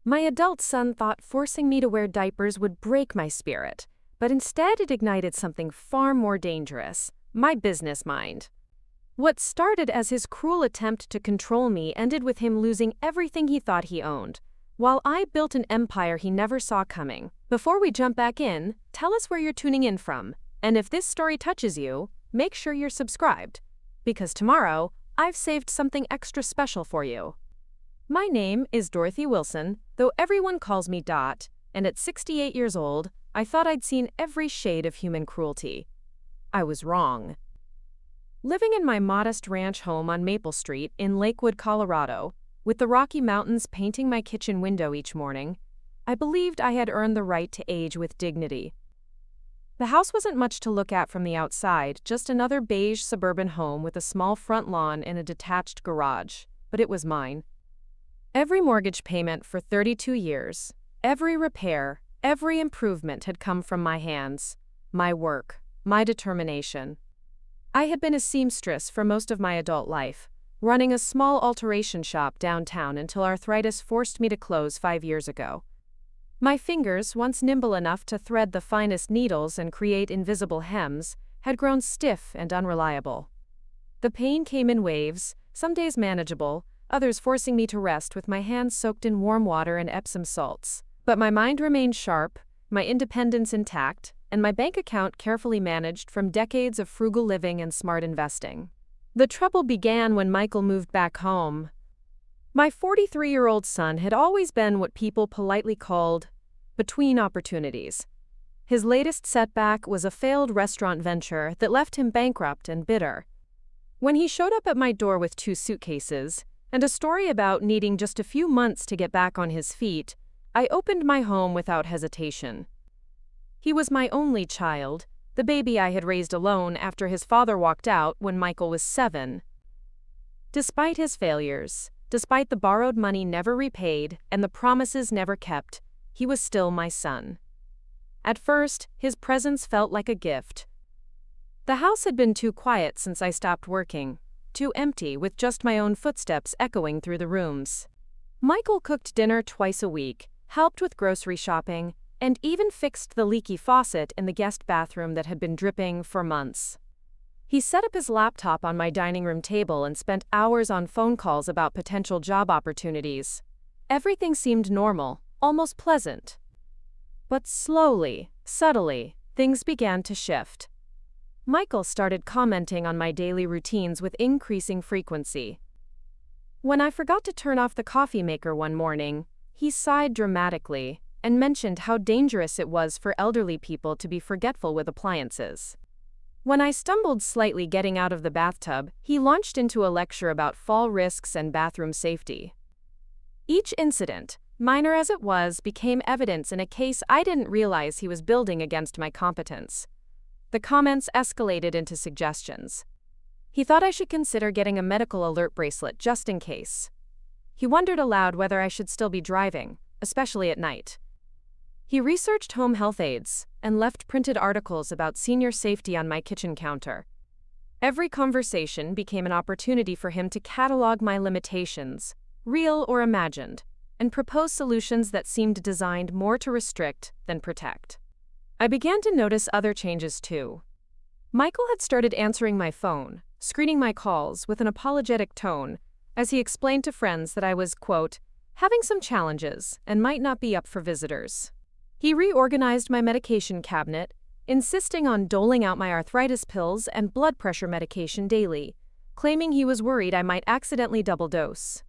My adult son thought forcing me to wear diapers would break my spirit, but instead it ignited something far more dangerous: my business mind. What started as his cruel attempt to control me ended with him losing everything he thought he owned, while I built an empire he never saw coming. Before we jump back in, tell us where you're tuning in from, and if this story touches you, make sure you're subscribed, because tomorrow, I've saved something extra special for you. My name is Dorothy Wilson, though everyone calls me Dot, and at 68 years old, I thought I'd seen every shade of human cruelty. I was wrong. Living in my modest ranch home on Maple Street in Lakewood, Colorado, with the Rocky Mountains painting my kitchen window each morning, I believed I had earned the right to age with dignity. The house wasn't much to look at from the outside, just another beige suburban home with a small front lawn and a detached garage, but it was mine. Every mortgage payment for 32 years, every repair, every improvement had come from my hands, my work, my determination. I had been a seamstress for most of my adult life, running a small alteration shop downtown until arthritis forced me to close 5 years ago. My fingers, once nimble enough to thread the finest needles and create invisible hems, had grown stiff and unreliable. The pain came in waves, some days manageable, others forcing me to rest with my hands soaked in warm water and Epsom salts. But my mind remained sharp, my independence intact, and my bank account carefully managed from decades of frugal living and smart investing. The trouble began when Michael moved back home. My 43-year-old son had always been what people politely called between opportunities. His latest setback was a failed restaurant venture that left him bankrupt and bitter. When he showed up at my door with 2 suitcases and a story about needing just a few months to get back on his feet, I opened my home without hesitation. He was my only child, the baby I had raised alone after his father walked out when Michael was 7. Despite his failures, despite the borrowed money never repaid and the promises never kept, he was still my son. At first, his presence felt like a gift. The house had been too quiet since I stopped working, too empty with just my own footsteps echoing through the rooms. Michael cooked dinner twice a week, helped with grocery shopping, and even fixed the leaky faucet in the guest bathroom that had been dripping for months. He set up his laptop on my dining room table and spent hours on phone calls about potential job opportunities. Everything seemed normal, almost pleasant. But slowly, subtly, things began to shift. Michael started commenting on my daily routines with increasing frequency. When I forgot to turn off the coffee maker one morning, he sighed dramatically and mentioned how dangerous it was for elderly people to be forgetful with appliances. When I stumbled slightly getting out of the bathtub, he launched into a lecture about fall risks and bathroom safety. Each incident, minor as it was, became evidence in a case I didn't realize he was building against my competence. The comments escalated into suggestions. He thought I should consider getting a medical alert bracelet just in case. He wondered aloud whether I should still be driving, especially at night. He researched home health aids and left printed articles about senior safety on my kitchen counter. Every conversation became an opportunity for him to catalog my limitations, real or imagined, and propose solutions that seemed designed more to restrict than protect. I began to notice other changes too. Michael had started answering my phone, screening my calls with an apologetic tone, as he explained to friends that I was, quote, having some challenges and might not be up for visitors. He reorganized my medication cabinet, insisting on doling out my arthritis pills and blood pressure medication daily, claiming he was worried I might accidentally double dose.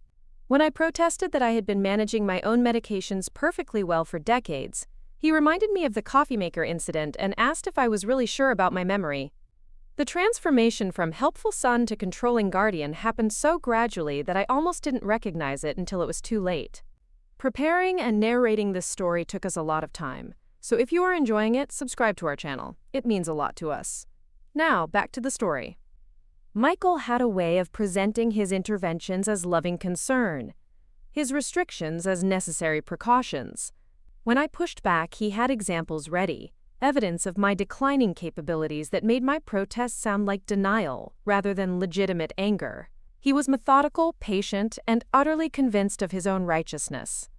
When I protested that I had been managing my own medications perfectly well for decades, he reminded me of the coffee maker incident and asked if I was really sure about my memory. The transformation from helpful son to controlling guardian happened so gradually that I almost didn't recognize it until it was too late. Preparing and narrating this story took us a lot of time, so if you are enjoying it, subscribe to our channel. It means a lot to us. Now, back to the story. Michael had a way of presenting his interventions as loving concern, his restrictions as necessary precautions. When I pushed back, he had examples ready, evidence of my declining capabilities that made my protests sound like denial rather than legitimate anger. He was methodical, patient, and utterly convinced of his own righteousness.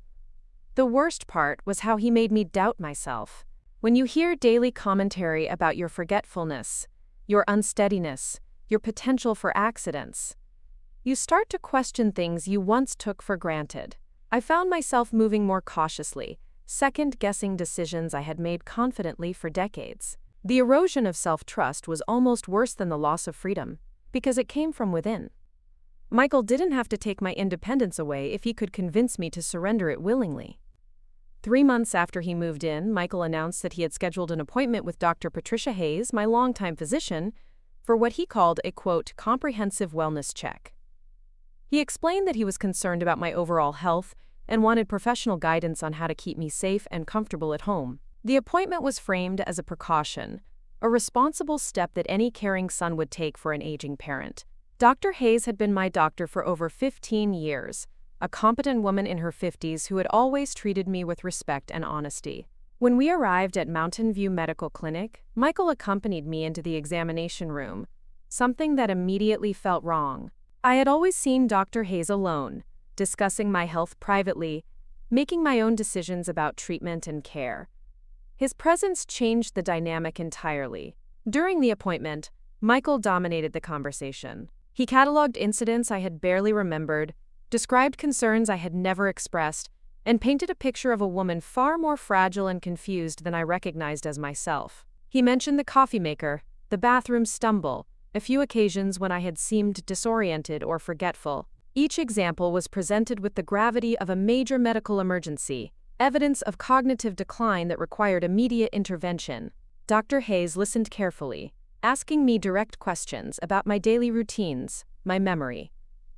The worst part was how he made me doubt myself. When you hear daily commentary about your forgetfulness, your unsteadiness, your potential for accidents, you start to question things you once took for granted. I found myself moving more cautiously, second-guessing decisions I had made confidently for decades. The erosion of self-trust was almost worse than the loss of freedom, because it came from within. Michael didn't have to take my independence away if he could convince me to surrender it willingly. 3 months after he moved in, Michael announced that he had scheduled an appointment with Dr. Patricia Hayes, my longtime physician, for what he called a, quote, comprehensive wellness check. He explained that he was concerned about my overall health and wanted professional guidance on how to keep me safe and comfortable at home. The appointment was framed as a precaution, a responsible step that any caring son would take for an aging parent. Dr. Hayes had been my doctor for over 15 years, a competent woman in her 50s who had always treated me with respect and honesty. When we arrived at Mountain View Medical Clinic, Michael accompanied me into the examination room, something that immediately felt wrong. I had always seen Dr. Hayes alone, discussing my health privately, making my own decisions about treatment and care. His presence changed the dynamic entirely. During the appointment, Michael dominated the conversation. He cataloged incidents I had barely remembered, described concerns I had never expressed, and painted a picture of a woman far more fragile and confused than I recognized as myself. He mentioned the coffee maker, the bathroom stumble, a few occasions when I had seemed disoriented or forgetful. Each example was presented with the gravity of a major medical emergency, evidence of cognitive decline that required immediate intervention. Dr. Hayes listened carefully, asking me direct questions about my daily routines, my memory,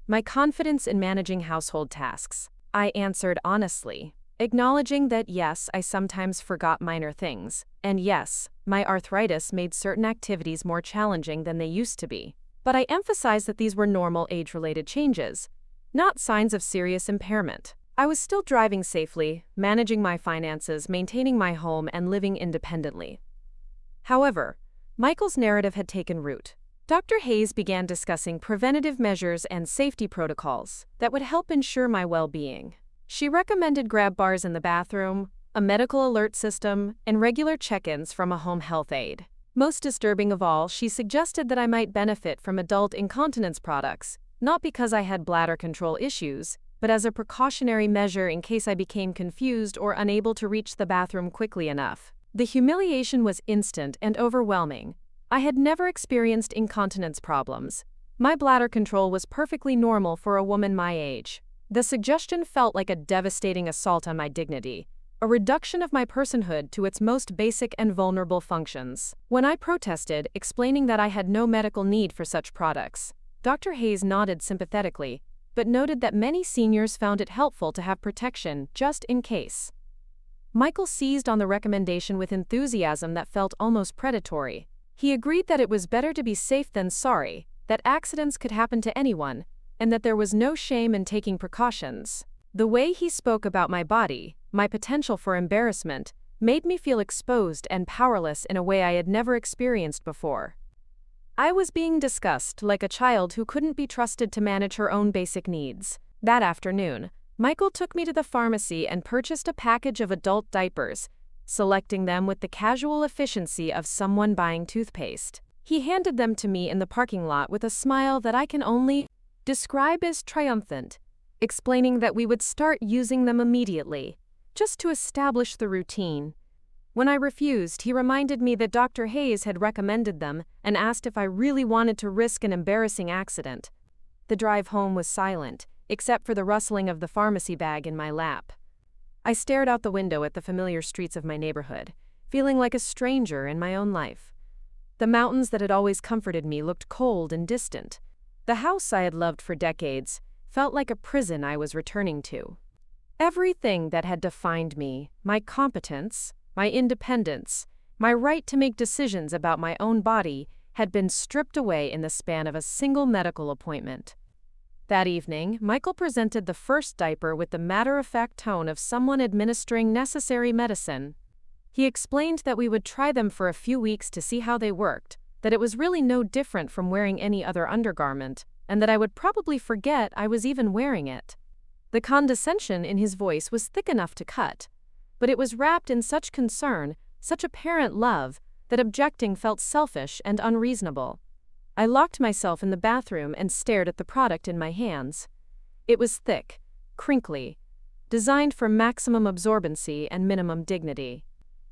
my confidence in managing household tasks. I answered honestly, acknowledging that yes, I sometimes forgot minor things, and yes, my arthritis made certain activities more challenging than they used to be. But I emphasized that these were normal age-related changes, not signs of serious impairment. I was still driving safely, managing my finances, maintaining my home, and living independently. However, Michael's narrative had taken root. Dr. Hayes began discussing preventative measures and safety protocols that would help ensure my well-being. She recommended grab bars in the bathroom, a medical alert system, and regular check-ins from a home health aide. Most disturbing of all, she suggested that I might benefit from adult incontinence products, not because I had bladder control issues, but as a precautionary measure in case I became confused or unable to reach the bathroom quickly enough. The humiliation was instant and overwhelming. I had never experienced incontinence problems. My bladder control was perfectly normal for a woman my age. The suggestion felt like a devastating assault on my dignity, a reduction of my personhood to its most basic and vulnerable functions. When I protested, explaining that I had no medical need for such products, Dr. Hayes nodded sympathetically, but noted that many seniors found it helpful to have protection just in case. Michael seized on the recommendation with enthusiasm that felt almost predatory. He agreed that it was better to be safe than sorry, that accidents could happen to anyone, and that there was no shame in taking precautions. The way he spoke about my body, my potential for embarrassment, made me feel exposed and powerless in a way I had never experienced before. I was being discussed like a child who couldn't be trusted to manage her own basic needs. That afternoon, Michael took me to the pharmacy and purchased a package of adult diapers, selecting them with the casual efficiency of someone buying toothpaste. He handed them to me in the parking lot with a smile that I can only describe as triumphant, explaining that we would start using them immediately, just to establish the routine. When I refused, he reminded me that Dr. Hayes had recommended them and asked if I really wanted to risk an embarrassing accident. The drive home was silent, except for the rustling of the pharmacy bag in my lap. I stared out the window at the familiar streets of my neighborhood, feeling like a stranger in my own life. The mountains that had always comforted me looked cold and distant. The house I had loved for decades felt like a prison I was returning to. Everything that had defined me, my competence, my independence, my right to make decisions about my own body, had been stripped away in the span of a single medical appointment. That evening, Michael presented the first diaper with the matter-of-fact tone of someone administering necessary medicine. He explained that we would try them for a few weeks to see how they worked, that it was really no different from wearing any other undergarment, and that I would probably forget I was even wearing it. The condescension in his voice was thick enough to cut, but it was wrapped in such concern, such apparent love, that objecting felt selfish and unreasonable. I locked myself in the bathroom and stared at the product in my hands. It was thick, crinkly, designed for maximum absorbency and minimum dignity.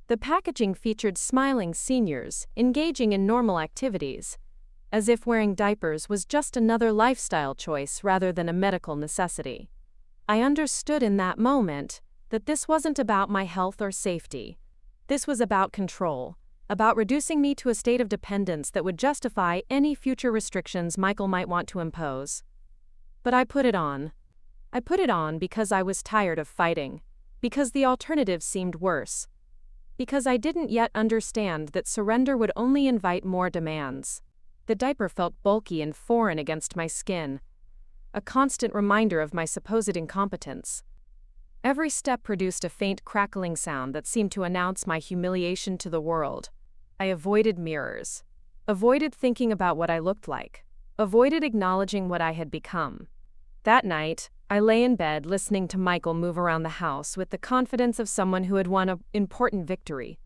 The packaging featured smiling seniors, engaging in normal activities, as if wearing diapers was just another lifestyle choice rather than a medical necessity. I understood in that moment that this wasn't about my health or safety. This was about control, about reducing me to a state of dependence that would justify any future restrictions Michael might want to impose. But I put it on. I put it on because I was tired of fighting, because the alternative seemed worse, because I didn't yet understand that surrender would only invite more demands. The diaper felt bulky and foreign against my skin, a constant reminder of my supposed incompetence. Every step produced a faint crackling sound that seemed to announce my humiliation to the world. I avoided mirrors, avoided thinking about what I looked like, avoided acknowledging what I had become. That night, I lay in bed listening to Michael move around the house with the confidence of someone who had won an important victory.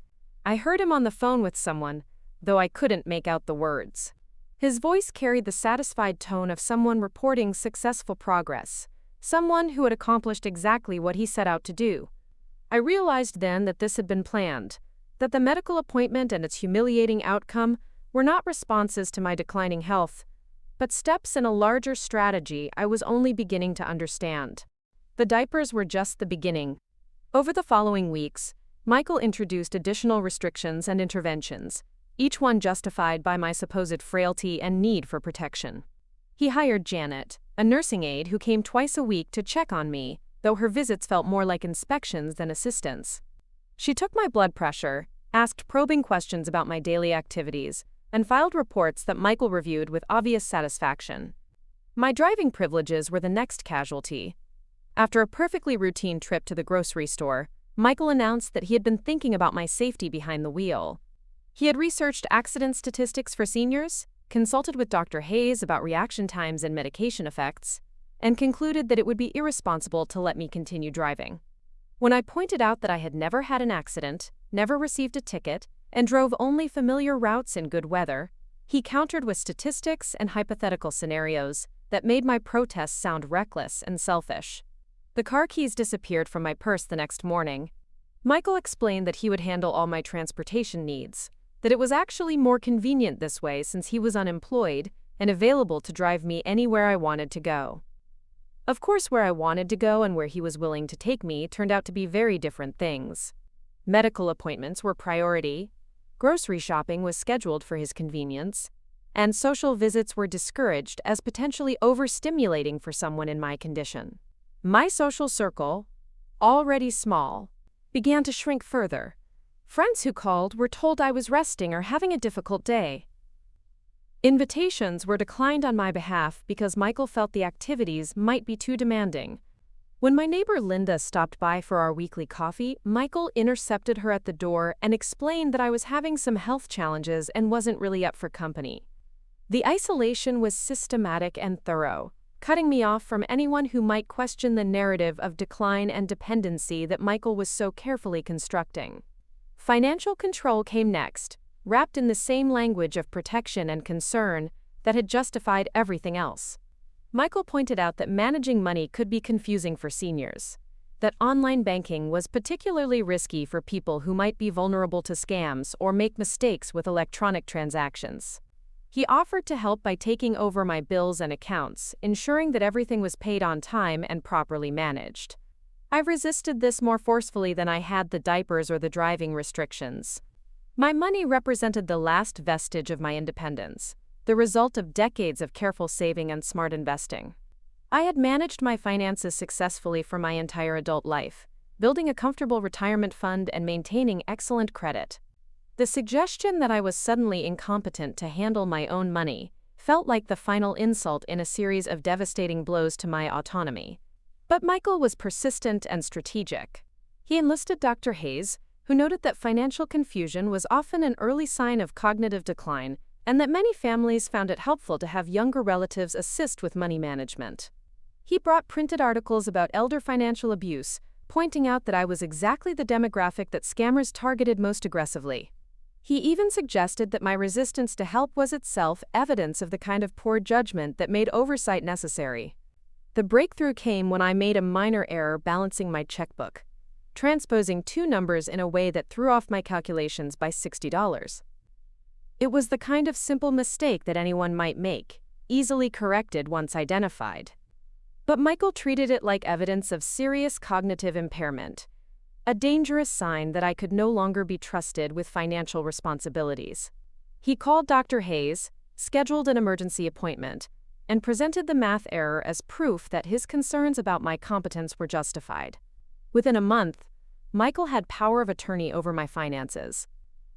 I heard him on the phone with someone, though I couldn't make out the words. His voice carried the satisfied tone of someone reporting successful progress, someone who had accomplished exactly what he set out to do. I realized then that this had been planned, that the medical appointment and its humiliating outcome were not responses to my declining health, but steps in a larger strategy I was only beginning to understand. The diapers were just the beginning. Over the following weeks, Michael introduced additional restrictions and interventions, each one justified by my supposed frailty and need for protection. He hired Janet, a nursing aide who came twice a week to check on me, though her visits felt more like inspections than assistance. She took my blood pressure, asked probing questions about my daily activities, and filed reports that Michael reviewed with obvious satisfaction. My driving privileges were the next casualty. After a perfectly routine trip to the grocery store, Michael announced that he had been thinking about my safety behind the wheel. He had researched accident statistics for seniors, consulted with Dr. Hayes about reaction times and medication effects, and concluded that it would be irresponsible to let me continue driving. When I pointed out that I had never had an accident, never received a ticket, and drove only familiar routes in good weather, he countered with statistics and hypothetical scenarios that made my protests sound reckless and selfish. The car keys disappeared from my purse the next morning. Michael explained that he would handle all my transportation needs, that it was actually more convenient this way since he was unemployed and available to drive me anywhere I wanted to go. Of course, where I wanted to go and where he was willing to take me turned out to be very different things. Medical appointments were priority, grocery shopping was scheduled for his convenience, and social visits were discouraged as potentially overstimulating for someone in my condition. My social circle, already small, began to shrink further. Friends who called were told I was resting or having a difficult day. Invitations were declined on my behalf because Michael felt the activities might be too demanding. When my neighbor Linda stopped by for our weekly coffee, Michael intercepted her at the door and explained that I was having some health challenges and wasn't really up for company. The isolation was systematic and thorough, cutting me off from anyone who might question the narrative of decline and dependency that Michael was so carefully constructing. Financial control came next, wrapped in the same language of protection and concern that had justified everything else. Michael pointed out that managing money could be confusing for seniors, that online banking was particularly risky for people who might be vulnerable to scams or make mistakes with electronic transactions. He offered to help by taking over my bills and accounts, ensuring that everything was paid on time and properly managed. I resisted this more forcefully than I had the diapers or the driving restrictions. My money represented the last vestige of my independence, the result of decades of careful saving and smart investing. I had managed my finances successfully for my entire adult life, building a comfortable retirement fund and maintaining excellent credit. The suggestion that I was suddenly incompetent to handle my own money felt like the final insult in a series of devastating blows to my autonomy. But Michael was persistent and strategic. He enlisted Dr. Hayes, who noted that financial confusion was often an early sign of cognitive decline and that many families found it helpful to have younger relatives assist with money management. He brought printed articles about elder financial abuse, pointing out that I was exactly the demographic that scammers targeted most aggressively. He even suggested that my resistance to help was itself evidence of the kind of poor judgment that made oversight necessary. The breakthrough came when I made a minor error balancing my checkbook, transposing two numbers in a way that threw off my calculations by $60. It was the kind of simple mistake that anyone might make, easily corrected once identified. But Michael treated it like evidence of serious cognitive impairment, a dangerous sign that I could no longer be trusted with financial responsibilities. He called Dr. Hayes, scheduled an emergency appointment, and presented the math error as proof that his concerns about my competence were justified. Within a month, Michael had power of attorney over my finances.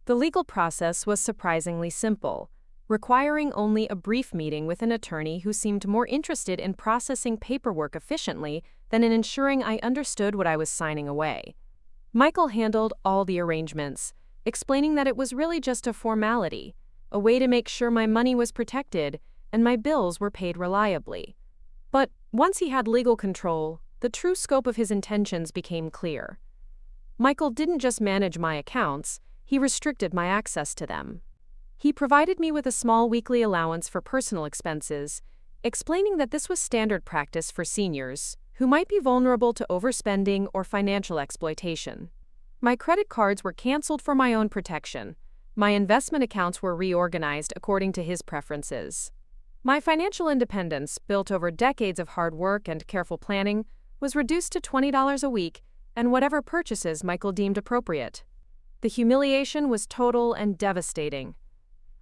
The legal process was surprisingly simple, requiring only a brief meeting with an attorney who seemed more interested in processing paperwork efficiently than in ensuring I understood what I was signing away. Michael handled all the arrangements, explaining that it was really just a formality, a way to make sure my money was protected and my bills were paid reliably. But once he had legal control, the true scope of his intentions became clear. Michael didn't just manage my accounts, he restricted my access to them. He provided me with a small weekly allowance for personal expenses, explaining that this was standard practice for seniors who might be vulnerable to overspending or financial exploitation. My credit cards were canceled for my own protection. My investment accounts were reorganized according to his preferences. My financial independence, built over decades of hard work and careful planning, was reduced to $20 a week and whatever purchases Michael deemed appropriate. The humiliation was total and devastating.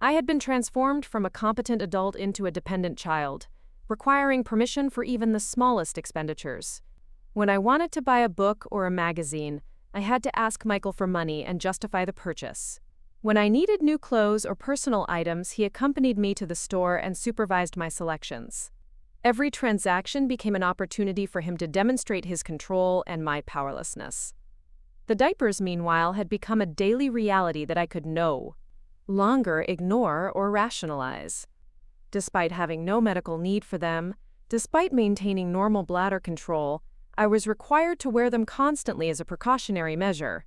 I had been transformed from a competent adult into a dependent child, requiring permission for even the smallest expenditures. When I wanted to buy a book or a magazine, I had to ask Michael for money and justify the purchase. When I needed new clothes or personal items, he accompanied me to the store and supervised my selections. Every transaction became an opportunity for him to demonstrate his control and my powerlessness. The diapers, meanwhile, had become a daily reality that I could no longer ignore or rationalize. Despite having no medical need for them, despite maintaining normal bladder control, I was required to wear them constantly as a precautionary measure.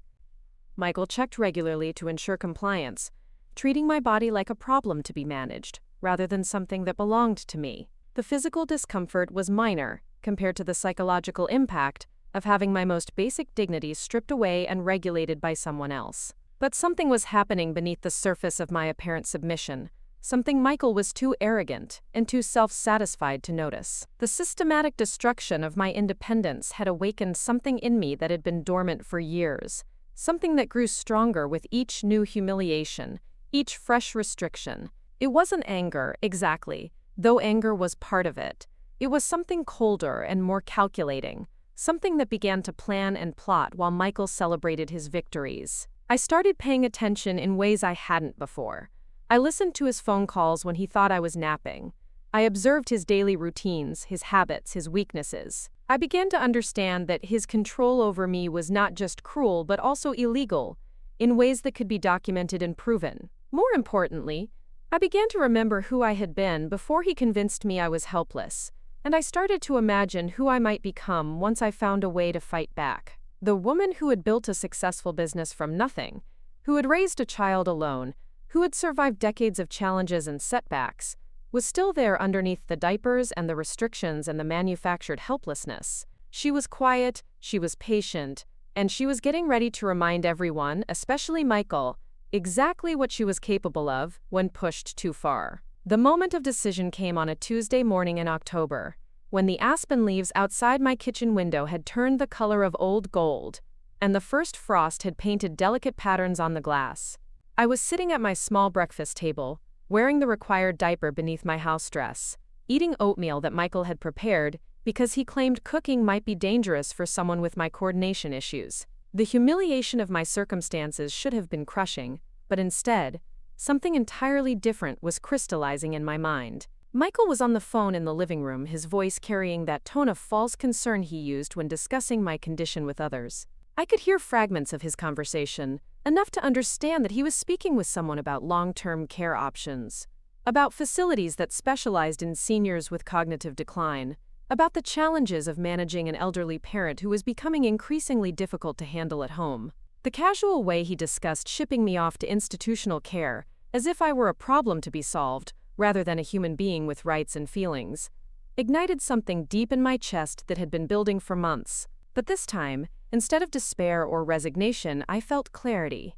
Michael checked regularly to ensure compliance, treating my body like a problem to be managed, rather than something that belonged to me. The physical discomfort was minor compared to the psychological impact of having my most basic dignities stripped away and regulated by someone else. But something was happening beneath the surface of my apparent submission, something Michael was too arrogant and too self-satisfied to notice. The systematic destruction of my independence had awakened something in me that had been dormant for years, something that grew stronger with each new humiliation, each fresh restriction. It wasn't anger, exactly, though anger was part of it. It was something colder and more calculating, something that began to plan and plot while Michael celebrated his victories. I started paying attention in ways I hadn't before. I listened to his phone calls when he thought I was napping. I observed his daily routines, his habits, his weaknesses. I began to understand that his control over me was not just cruel but also illegal, in ways that could be documented and proven. More importantly, I began to remember who I had been before he convinced me I was helpless, and I started to imagine who I might become once I found a way to fight back. The woman who had built a successful business from nothing, who had raised a child alone, who had survived decades of challenges and setbacks, was still there underneath the diapers and the restrictions and the manufactured helplessness. She was quiet, she was patient, and she was getting ready to remind everyone, especially Michael, exactly what she was capable of when pushed too far. The moment of decision came on a Tuesday morning in October, when the aspen leaves outside my kitchen window had turned the color of old gold, and the first frost had painted delicate patterns on the glass. I was sitting at my small breakfast table, wearing the required diaper beneath my house dress, eating oatmeal that Michael had prepared because he claimed cooking might be dangerous for someone with my coordination issues. The humiliation of my circumstances should have been crushing, but instead, something entirely different was crystallizing in my mind. Michael was on the phone in the living room, his voice carrying that tone of false concern he used when discussing my condition with others. I could hear fragments of his conversation, enough to understand that he was speaking with someone about long-term care options, about facilities that specialized in seniors with cognitive decline, about the challenges of managing an elderly parent who was becoming increasingly difficult to handle at home. The casual way he discussed shipping me off to institutional care, as if I were a problem to be solved, rather than a human being with rights and feelings, ignited something deep in my chest that had been building for months. But this time, instead of despair or resignation, I felt clarity.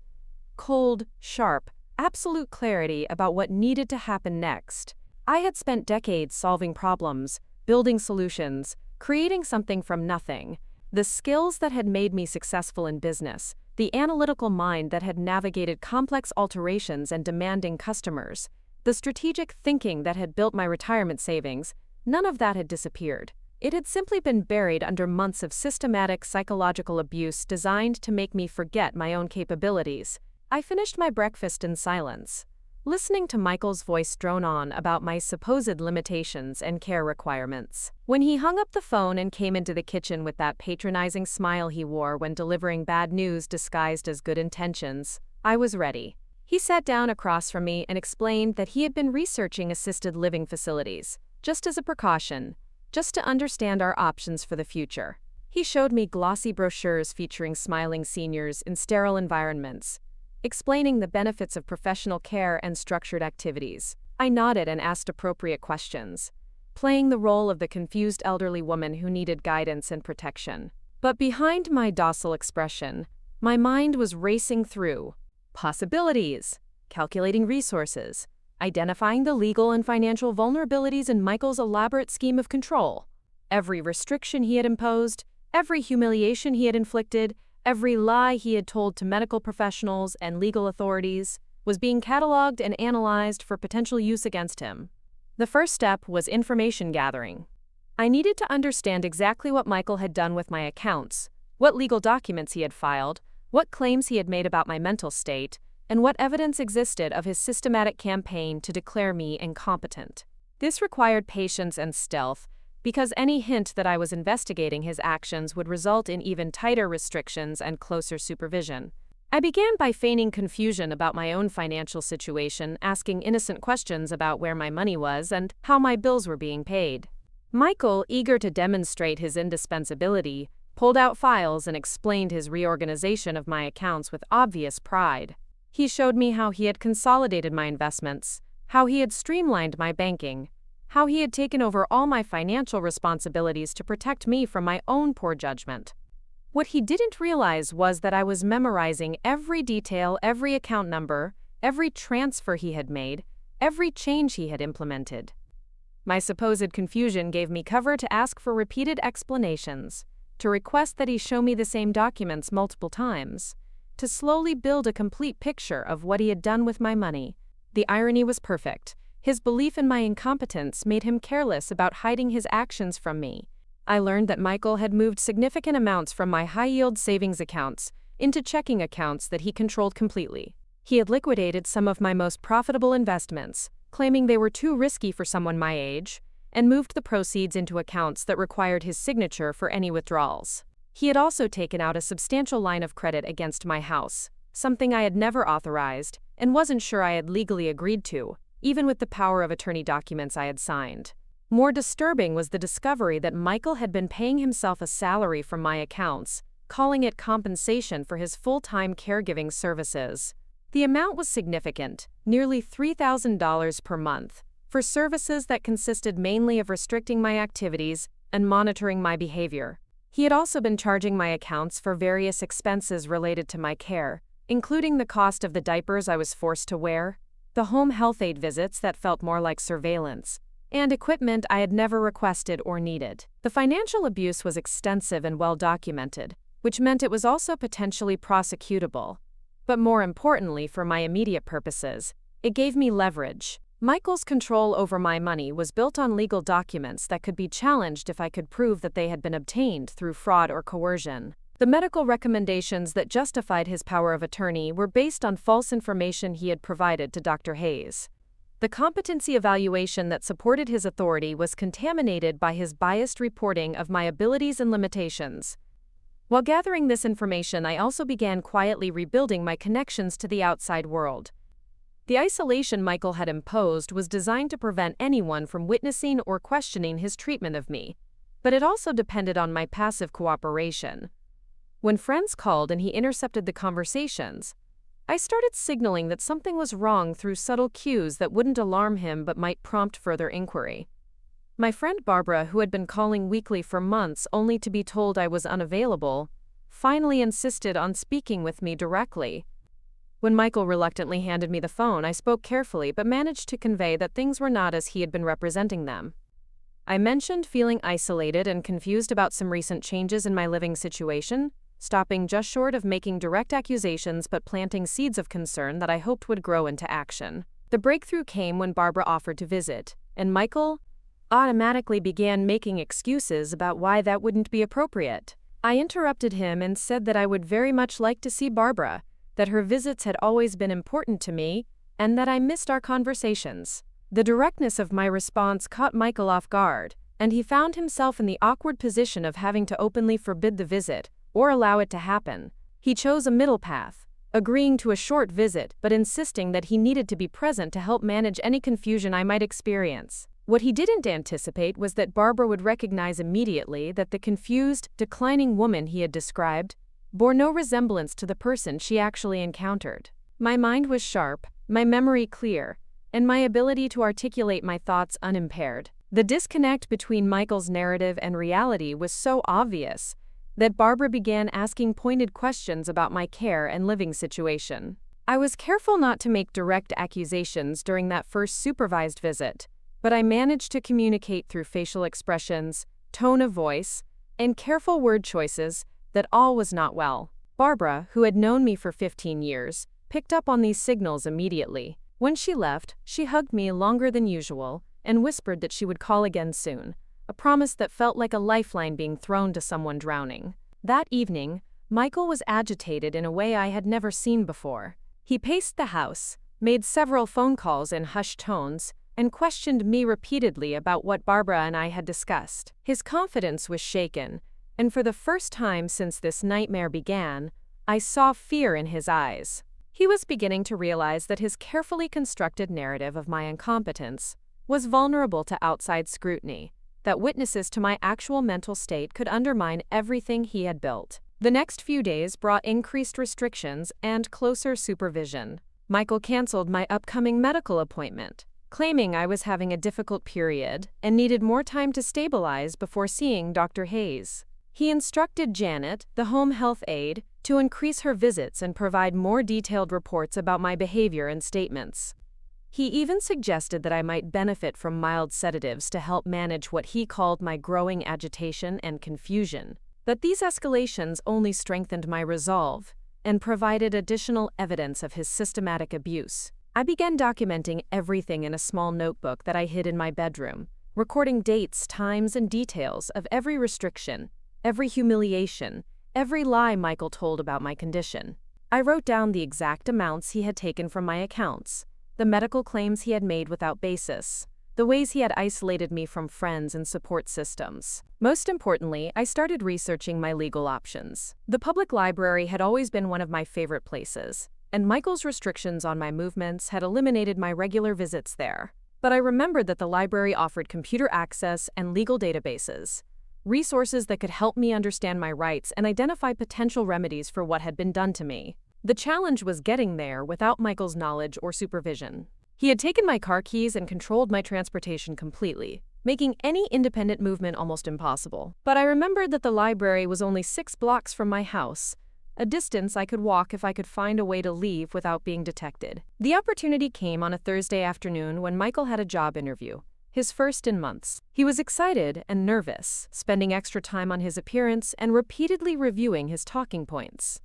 Cold, sharp, absolute clarity about what needed to happen next. I had spent decades solving problems, building solutions, creating something from nothing. The skills that had made me successful in business, the analytical mind that had navigated complex alterations and demanding customers, the strategic thinking that had built my retirement savings, none of that had disappeared. It had simply been buried under months of systematic psychological abuse designed to make me forget my own capabilities. I finished my breakfast in silence, listening to Michael's voice drone on about my supposed limitations and care requirements. When he hung up the phone and came into the kitchen with that patronizing smile he wore when delivering bad news disguised as good intentions, I was ready. He sat down across from me and explained that he had been researching assisted living facilities, just as a precaution, just to understand our options for the future. He showed me glossy brochures featuring smiling seniors in sterile environments, explaining the benefits of professional care and structured activities. I nodded and asked appropriate questions, playing the role of the confused elderly woman who needed guidance and protection. But behind my docile expression, my mind was racing through possibilities, calculating resources, identifying the legal and financial vulnerabilities in Michael's elaborate scheme of control. Every restriction he had imposed, every humiliation he had inflicted, every lie he had told to medical professionals and legal authorities was being cataloged and analyzed for potential use against him. The first step was information gathering. I needed to understand exactly what Michael had done with my accounts, what legal documents he had filed, what claims he had made about my mental state, and what evidence existed of his systematic campaign to declare me incompetent. This required patience and stealth, because any hint that I was investigating his actions would result in even tighter restrictions and closer supervision. I began by feigning confusion about my own financial situation, asking innocent questions about where my money was and how my bills were being paid. Michael, eager to demonstrate his indispensability, pulled out files and explained his reorganization of my accounts with obvious pride. He showed me how he had consolidated my investments, how he had streamlined my banking, how he had taken over all my financial responsibilities to protect me from my own poor judgment. What he didn't realize was that I was memorizing every detail, every account number, every transfer he had made, every change he had implemented. My supposed confusion gave me cover to ask for repeated explanations, to request that he show me the same documents multiple times, to slowly build a complete picture of what he had done with my money. The irony was perfect. His belief in my incompetence made him careless about hiding his actions from me. I learned that Michael had moved significant amounts from my high-yield savings accounts into checking accounts that he controlled completely. He had liquidated some of my most profitable investments, claiming they were too risky for someone my age, and moved the proceeds into accounts that required his signature for any withdrawals. He had also taken out a substantial line of credit against my house, something I had never authorized and wasn't sure I had legally agreed to, even with the power of attorney documents I had signed. More disturbing was the discovery that Michael had been paying himself a salary from my accounts, calling it compensation for his full-time caregiving services. The amount was significant, nearly $3,000 per month, for services that consisted mainly of restricting my activities and monitoring my behavior. He had also been charging my accounts for various expenses related to my care, including the cost of the diapers I was forced to wear, the home health aid visits that felt more like surveillance, and equipment I had never requested or needed. The financial abuse was extensive and well documented, which meant it was also potentially prosecutable. But more importantly, for my immediate purposes, it gave me leverage. Michael's control over my money was built on legal documents that could be challenged if I could prove that they had been obtained through fraud or coercion. The medical recommendations that justified his power of attorney were based on false information he had provided to Dr. Hayes. The competency evaluation that supported his authority was contaminated by his biased reporting of my abilities and limitations. While gathering this information, I also began quietly rebuilding my connections to the outside world. The isolation Michael had imposed was designed to prevent anyone from witnessing or questioning his treatment of me. but it also depended on my passive cooperation. When friends called and he intercepted the conversations, I started signaling that something was wrong through subtle cues that wouldn't alarm him but might prompt further inquiry. My friend Barbara, who had been calling weekly for months only to be told I was unavailable, finally insisted on speaking with me directly. When Michael reluctantly handed me the phone, I spoke carefully but managed to convey that things were not as he had been representing them. I mentioned feeling isolated and confused about some recent changes in my living situation, stopping just short of making direct accusations but planting seeds of concern that I hoped would grow into action. The breakthrough came when Barbara offered to visit, and Michael automatically began making excuses about why that wouldn't be appropriate. I interrupted him and said that I would very much like to see Barbara, that her visits had always been important to me, and that I missed our conversations. The directness of my response caught Michael off guard, and he found himself in the awkward position of having to openly forbid the visit, or allow it to happen. He chose a middle path, agreeing to a short visit but insisting that he needed to be present to help manage any confusion I might experience. What he didn't anticipate was that Barbara would recognize immediately that the confused, declining woman he had described bore no resemblance to the person she actually encountered. My mind was sharp, my memory clear, and my ability to articulate my thoughts unimpaired. The disconnect between Michael's narrative and reality was so obvious that Barbara began asking pointed questions about my care and living situation. I was careful not to make direct accusations during that first supervised visit, but I managed to communicate through facial expressions, tone of voice, and careful word choices that all was not well. Barbara, who had known me for 15 years, picked up on these signals immediately. When she left, she hugged me longer than usual and whispered that she would call again soon, a promise that felt like a lifeline being thrown to someone drowning. That evening, Michael was agitated in a way I had never seen before. He paced the house, made several phone calls in hushed tones, and questioned me repeatedly about what Barbara and I had discussed. His confidence was shaken, and for the first time since this nightmare began, I saw fear in his eyes. He was beginning to realize that his carefully constructed narrative of my incompetence was vulnerable to outside scrutiny, that witnesses to my actual mental state could undermine everything he had built. The next few days brought increased restrictions and closer supervision. Michael canceled my upcoming medical appointment, claiming I was having a difficult period and needed more time to stabilize before seeing Dr. Hayes. He instructed Janet, the home health aide, to increase her visits and provide more detailed reports about my behavior and statements. He even suggested that I might benefit from mild sedatives to help manage what he called my growing agitation and confusion. But these escalations only strengthened my resolve and provided additional evidence of his systematic abuse. I began documenting everything in a small notebook that I hid in my bedroom, recording dates, times, and details of every restriction, every humiliation, every lie Michael told about my condition. I wrote down the exact amounts he had taken from my accounts, the medical claims he had made without basis, the ways he had isolated me from friends and support systems. Most importantly, I started researching my legal options. The public library had always been one of my favorite places, and Michael's restrictions on my movements had eliminated my regular visits there. But I remembered that the library offered computer access and legal databases, resources that could help me understand my rights and identify potential remedies for what had been done to me. The challenge was getting there without Michael's knowledge or supervision. He had taken my car keys and controlled my transportation completely, making any independent movement almost impossible. But I remembered that the library was only 6 blocks from my house, a distance I could walk if I could find a way to leave without being detected. The opportunity came on a Thursday afternoon when Michael had a job interview, his first in months. He was excited and nervous, spending extra time on his appearance and repeatedly reviewing his talking points.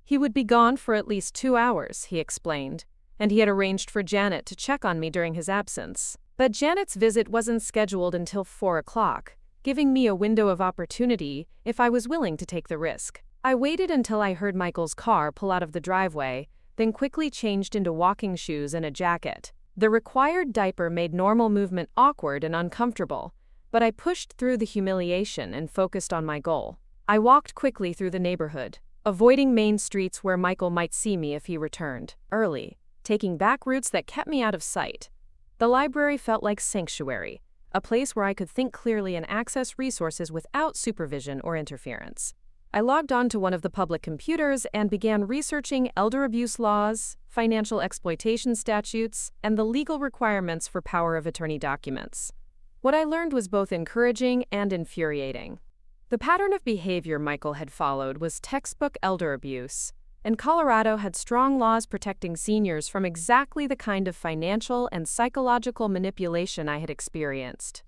He would be gone for at least 2 hours, he explained, and he had arranged for Janet to check on me during his absence. But Janet's visit wasn't scheduled until 4 o'clock, giving me a window of opportunity if I was willing to take the risk. I waited until I heard Michael's car pull out of the driveway, then quickly changed into walking shoes and a jacket. The required diaper made normal movement awkward and uncomfortable, but I pushed through the humiliation and focused on my goal. I walked quickly through the neighborhood, avoiding main streets where Michael might see me if he returned early, taking back routes that kept me out of sight. The library felt like sanctuary, a place where I could think clearly and access resources without supervision or interference. I logged on to one of the public computers and began researching elder abuse laws, financial exploitation statutes, and the legal requirements for power of attorney documents. What I learned was both encouraging and infuriating. The pattern of behavior Michael had followed was textbook elder abuse, and Colorado had strong laws protecting seniors from exactly the kind of financial and psychological manipulation I had experienced.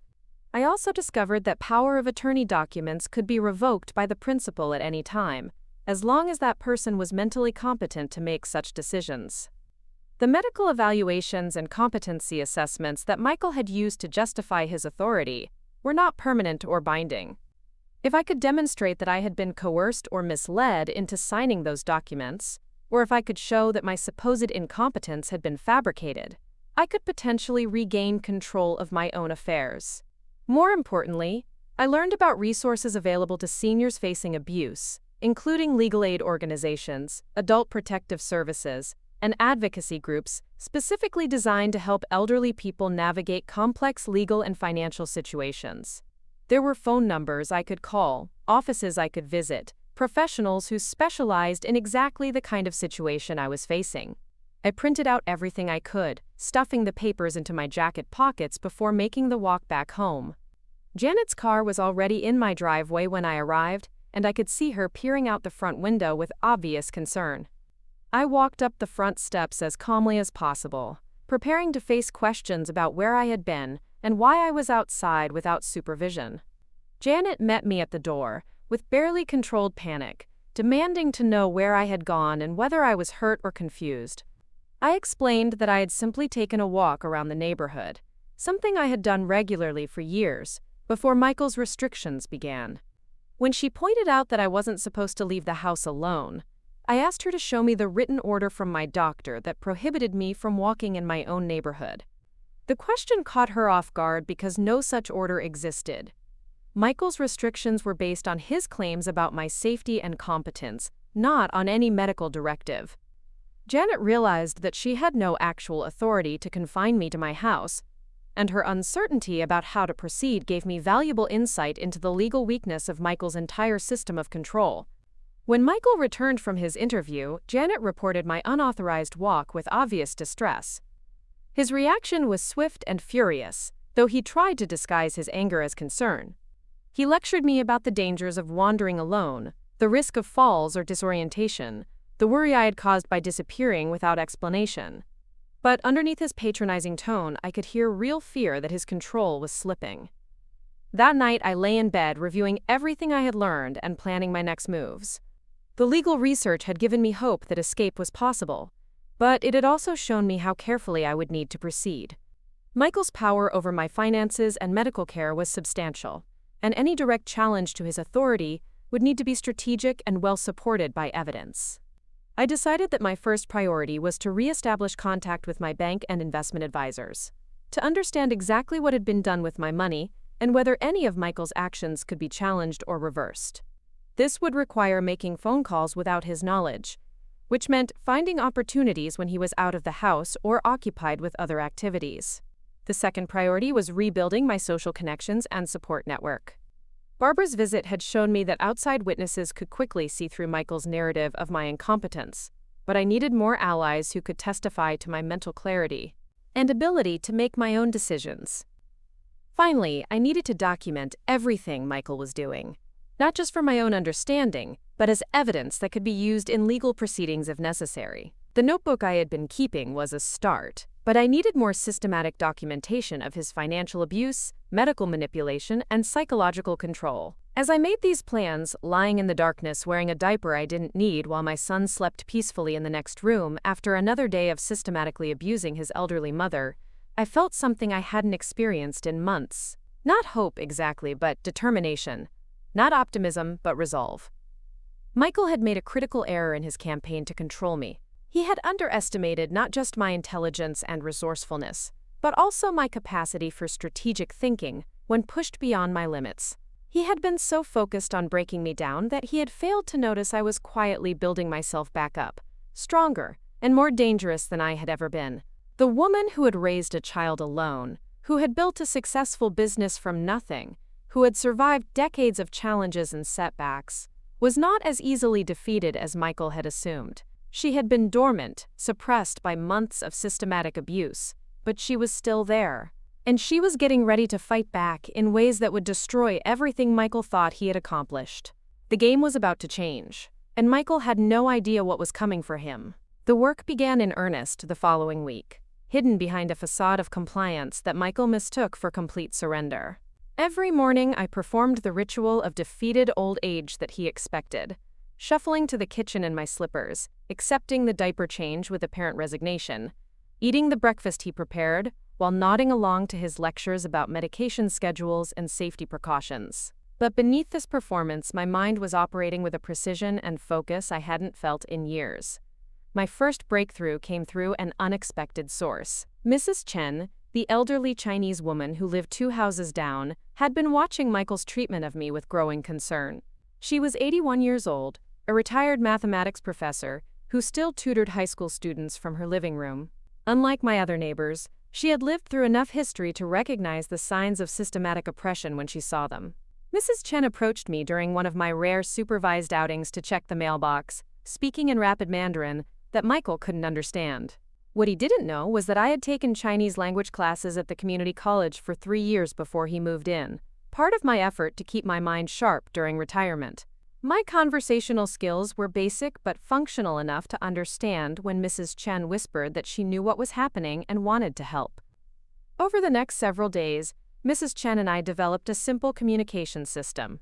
I also discovered that power of attorney documents could be revoked by the principal at any time, as long as that person was mentally competent to make such decisions. The medical evaluations and competency assessments that Michael had used to justify his authority were not permanent or binding. If I could demonstrate that I had been coerced or misled into signing those documents, or if I could show that my supposed incompetence had been fabricated, I could potentially regain control of my own affairs. More importantly, I learned about resources available to seniors facing abuse, including legal aid organizations, adult protective services, and advocacy groups specifically designed to help elderly people navigate complex legal and financial situations. There were phone numbers I could call, offices I could visit, professionals who specialized in exactly the kind of situation I was facing. I printed out everything I could, stuffing the papers into my jacket pockets before making the walk back home. Janet's car was already in my driveway when I arrived, and I could see her peering out the front window with obvious concern. I walked up the front steps as calmly as possible, preparing to face questions about where I had been and why I was outside without supervision. Janet met me at the door, with barely controlled panic, demanding to know where I had gone and whether I was hurt or confused. I explained that I had simply taken a walk around the neighborhood, something I had done regularly for years, before Michael's restrictions began. When she pointed out that I wasn't supposed to leave the house alone, I asked her to show me the written order from my doctor that prohibited me from walking in my own neighborhood. The question caught her off guard because no such order existed. Michael's restrictions were based on his claims about my safety and competence, not on any medical directive. Janet realized that she had no actual authority to confine me to my house, and her uncertainty about how to proceed gave me valuable insight into the legal weakness of Michael's entire system of control. When Michael returned from his interview, Janet reported my unauthorized walk with obvious distress. His reaction was swift and furious, though he tried to disguise his anger as concern. He lectured me about the dangers of wandering alone, the risk of falls or disorientation, the worry I had caused by disappearing without explanation. But underneath his patronizing tone, I could hear real fear that his control was slipping. That night, I lay in bed reviewing everything I had learned and planning my next moves. The legal research had given me hope that escape was possible, but it had also shown me how carefully I would need to proceed. Michael's power over my finances and medical care was substantial, and any direct challenge to his authority would need to be strategic and well supported by evidence. I decided that my first priority was to re-establish contact with my bank and investment advisors, to understand exactly what had been done with my money and whether any of Michael's actions could be challenged or reversed. This would require making phone calls without his knowledge, which meant finding opportunities when he was out of the house or occupied with other activities. The second priority was rebuilding my social connections and support network. Barbara's visit had shown me that outside witnesses could quickly see through Michael's narrative of my incompetence, but I needed more allies who could testify to my mental clarity and ability to make my own decisions. Finally, I needed to document everything Michael was doing, not just for my own understanding, but as evidence that could be used in legal proceedings if necessary. The notebook I had been keeping was a start, but I needed more systematic documentation of his financial abuse, medical manipulation, and psychological control. As I made these plans, lying in the darkness wearing a diaper I didn't need while my son slept peacefully in the next room after another day of systematically abusing his elderly mother, I felt something I hadn't experienced in months. Not hope exactly, but determination. Not optimism, but resolve. Michael had made a critical error in his campaign to control me. He had underestimated not just my intelligence and resourcefulness, but also my capacity for strategic thinking when pushed beyond my limits. He had been so focused on breaking me down that he had failed to notice I was quietly building myself back up, stronger and more dangerous than I had ever been. The woman who had raised a child alone, who had built a successful business from nothing, who had survived decades of challenges and setbacks, was not as easily defeated as Michael had assumed. She had been dormant, suppressed by months of systematic abuse, but she was still there. And she was getting ready to fight back in ways that would destroy everything Michael thought he had accomplished. The game was about to change, and Michael had no idea what was coming for him. The work began in earnest the following week, hidden behind a facade of compliance that Michael mistook for complete surrender. Every morning I performed the ritual of defeated old age that he expected, shuffling to the kitchen in my slippers, accepting the diaper change with apparent resignation, eating the breakfast he prepared, while nodding along to his lectures about medication schedules and safety precautions. But beneath this performance, my mind was operating with a precision and focus I hadn't felt in years. My first breakthrough came through an unexpected source. Mrs. Chen, the elderly Chinese woman who lived 2 houses down, had been watching Michael's treatment of me with growing concern. She was 81 years old, a retired mathematics professor who still tutored high school students from her living room. Unlike my other neighbors, she had lived through enough history to recognize the signs of systematic oppression when she saw them. Mrs. Chen approached me during one of my rare supervised outings to check the mailbox, speaking in rapid Mandarin that Michael couldn't understand. What he didn't know was that I had taken Chinese language classes at the community college for 3 years before he moved in, part of my effort to keep my mind sharp during retirement. My conversational skills were basic but functional enough to understand when Mrs. Chen whispered that she knew what was happening and wanted to help. Over the next several days, Mrs. Chen and I developed a simple communication system.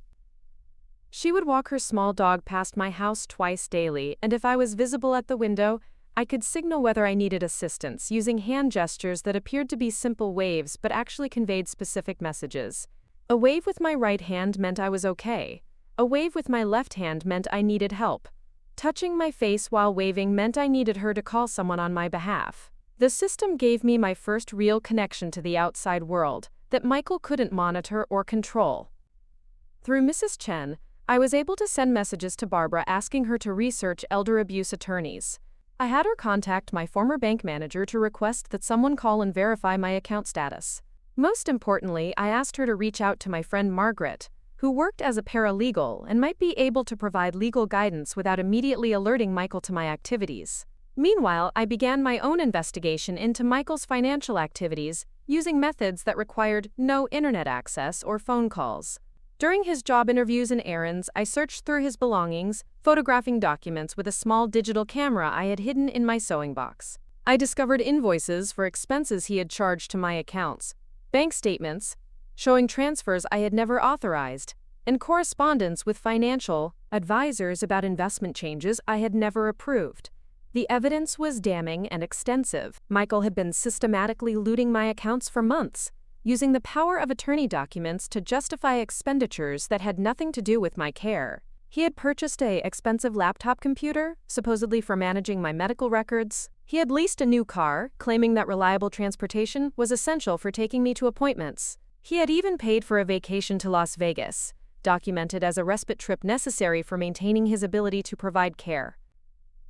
She would walk her small dog past my house twice daily, and if I was visible at the window, I could signal whether I needed assistance using hand gestures that appeared to be simple waves but actually conveyed specific messages. A wave with my right hand meant I was okay. A wave with my left hand meant I needed help. Touching my face while waving meant I needed her to call someone on my behalf. The system gave me my first real connection to the outside world that Michael couldn't monitor or control. Through Mrs. Chen, I was able to send messages to Barbara asking her to research elder abuse attorneys. I had her contact my former bank manager to request that someone call and verify my account status. Most importantly, I asked her to reach out to my friend Margaret, who worked as a paralegal and might be able to provide legal guidance without immediately alerting Michael to my activities. Meanwhile, I began my own investigation into Michael's financial activities using methods that required no internet access or phone calls. During his job interviews and errands, I searched through his belongings, photographing documents with a small digital camera I had hidden in my sewing box. I discovered invoices for expenses he had charged to my accounts, bank statements showing transfers I had never authorized, and correspondence with financial advisors about investment changes I had never approved. The evidence was damning and extensive. Michael had been systematically looting my accounts for months, using the power of attorney documents to justify expenditures that had nothing to do with my care. He had purchased an expensive laptop computer, supposedly for managing my medical records. He had leased a new car, claiming that reliable transportation was essential for taking me to appointments. He had even paid for a vacation to Las Vegas, documented as a respite trip necessary for maintaining his ability to provide care.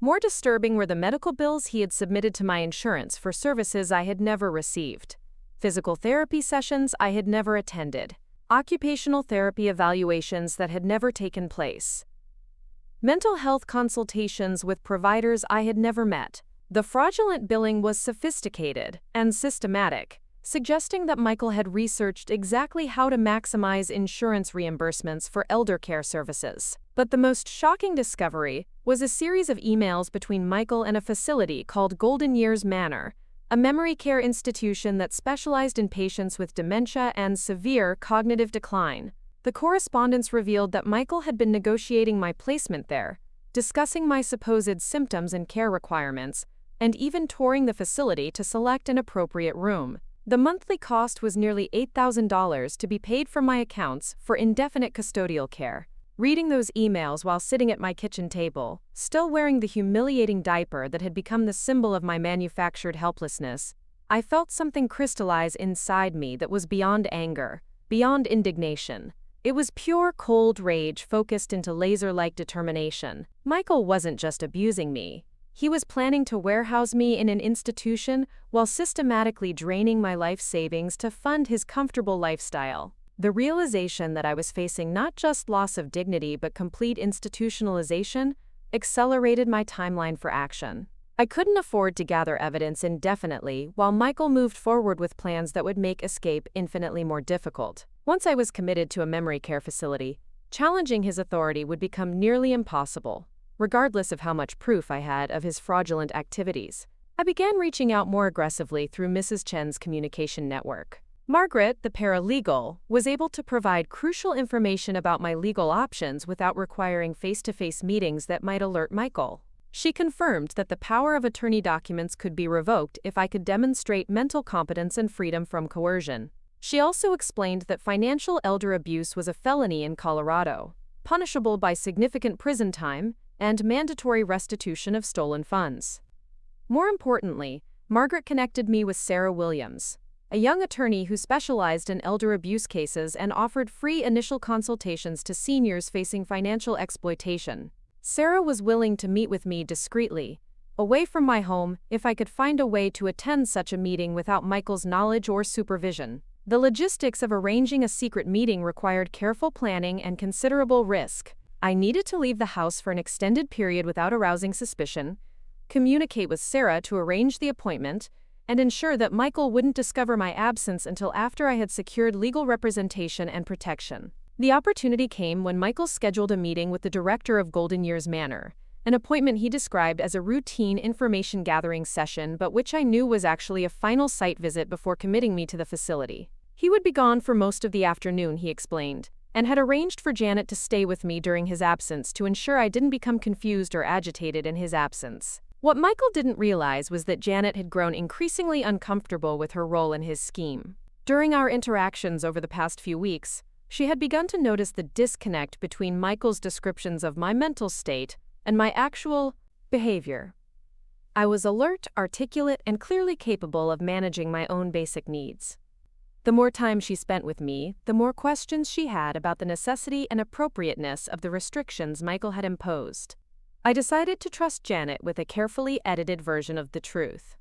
More disturbing were the medical bills he had submitted to my insurance for services I had never received. Physical therapy sessions I had never attended, occupational therapy evaluations that had never taken place, mental health consultations with providers I had never met. The fraudulent billing was sophisticated and systematic, suggesting that Michael had researched exactly how to maximize insurance reimbursements for elder care services. But the most shocking discovery was a series of emails between Michael and a facility called Golden Years Manor, a memory care institution that specialized in patients with dementia and severe cognitive decline. The correspondence revealed that Michael had been negotiating my placement there, discussing my supposed symptoms and care requirements, and even touring the facility to select an appropriate room. The monthly cost was nearly $8,000 to be paid from my accounts for indefinite custodial care. Reading those emails while sitting at my kitchen table, still wearing the humiliating diaper that had become the symbol of my manufactured helplessness, I felt something crystallize inside me that was beyond anger, beyond indignation. It was pure cold rage focused into laser-like determination. Michael wasn't just abusing me. He was planning to warehouse me in an institution while systematically draining my life savings to fund his comfortable lifestyle. The realization that I was facing not just loss of dignity but complete institutionalization accelerated my timeline for action. I couldn't afford to gather evidence indefinitely while Michael moved forward with plans that would make escape infinitely more difficult. Once I was committed to a memory care facility, challenging his authority would become nearly impossible, regardless of how much proof I had of his fraudulent activities. I began reaching out more aggressively through Mrs. Chen's communication network. Margaret, the paralegal, was able to provide crucial information about my legal options without requiring face-to-face meetings that might alert Michael. She confirmed that the power of attorney documents could be revoked if I could demonstrate mental competence and freedom from coercion. She also explained that financial elder abuse was a felony in Colorado, punishable by significant prison time and mandatory restitution of stolen funds. More importantly, Margaret connected me with Sarah Williams, a young attorney who specialized in elder abuse cases and offered free initial consultations to seniors facing financial exploitation. Sarah was willing to meet with me discreetly, away from my home, if I could find a way to attend such a meeting without Michael's knowledge or supervision. The logistics of arranging a secret meeting required careful planning and considerable risk. I needed to leave the house for an extended period without arousing suspicion, communicate with Sarah to arrange the appointment, and ensure that Michael wouldn't discover my absence until after I had secured legal representation and protection. The opportunity came when Michael scheduled a meeting with the director of Golden Years Manor, an appointment he described as a routine information-gathering session but which I knew was actually a final site visit before committing me to the facility. He would be gone for most of the afternoon, he explained, and had arranged for Janet to stay with me during his absence to ensure I didn't become confused or agitated in his absence. What Michael didn't realize was that Janet had grown increasingly uncomfortable with her role in his scheme. During our interactions over the past few weeks, she had begun to notice the disconnect between Michael's descriptions of my mental state and my actual behavior. I was alert, articulate, and clearly capable of managing my own basic needs. The more time she spent with me, the more questions she had about the necessity and appropriateness of the restrictions Michael had imposed. I decided to trust Janet with a carefully edited version of the truth.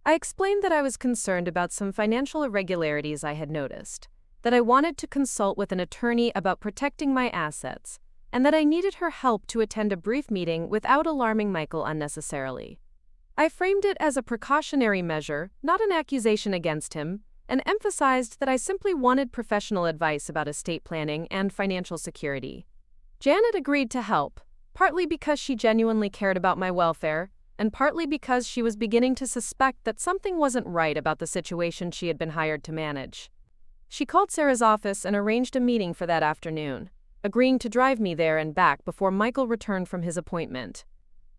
I explained that I was concerned about some financial irregularities I had noticed, that I wanted to consult with an attorney about protecting my assets, and that I needed her help to attend a brief meeting without alarming Michael unnecessarily. I framed it as a precautionary measure, not an accusation against him, and emphasized that I simply wanted professional advice about estate planning and financial security. Janet agreed to help, partly because she genuinely cared about my welfare, and partly because she was beginning to suspect that something wasn't right about the situation she had been hired to manage. She called Sarah's office and arranged a meeting for that afternoon, agreeing to drive me there and back before Michael returned from his appointment.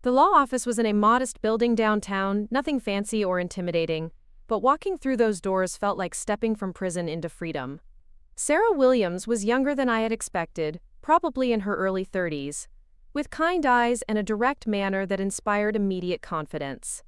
The law office was in a modest building downtown, nothing fancy or intimidating, but walking through those doors felt like stepping from prison into freedom. Sarah Williams was younger than I had expected, probably in her early 30s, with kind eyes and a direct manner that inspired immediate confidence.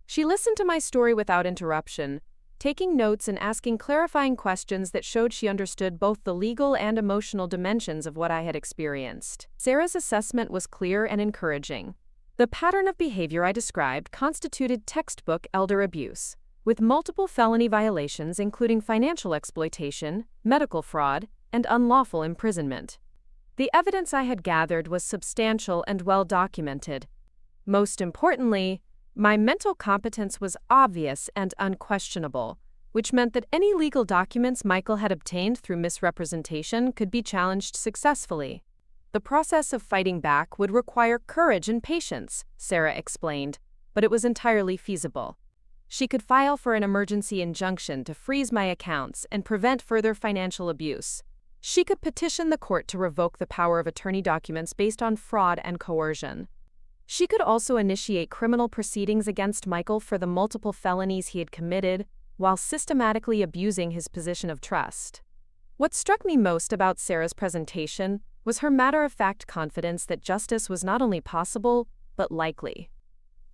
She listened to my story without interruption, taking notes and asking clarifying questions that showed she understood both the legal and emotional dimensions of what I had experienced. Sarah's assessment was clear and encouraging. The pattern of behavior I described constituted textbook elder abuse, with multiple felony violations including financial exploitation, medical fraud, and unlawful imprisonment. The evidence I had gathered was substantial and well documented. Most importantly, my mental competence was obvious and unquestionable, which meant that any legal documents Michael had obtained through misrepresentation could be challenged successfully. The process of fighting back would require courage and patience, Sarah explained, but it was entirely feasible. She could file for an emergency injunction to freeze my accounts and prevent further financial abuse. She could petition the court to revoke the power of attorney documents based on fraud and coercion. She could also initiate criminal proceedings against Michael for the multiple felonies he had committed, while systematically abusing his position of trust. What struck me most about Sarah's presentation was her matter-of-fact confidence that justice was not only possible, but likely.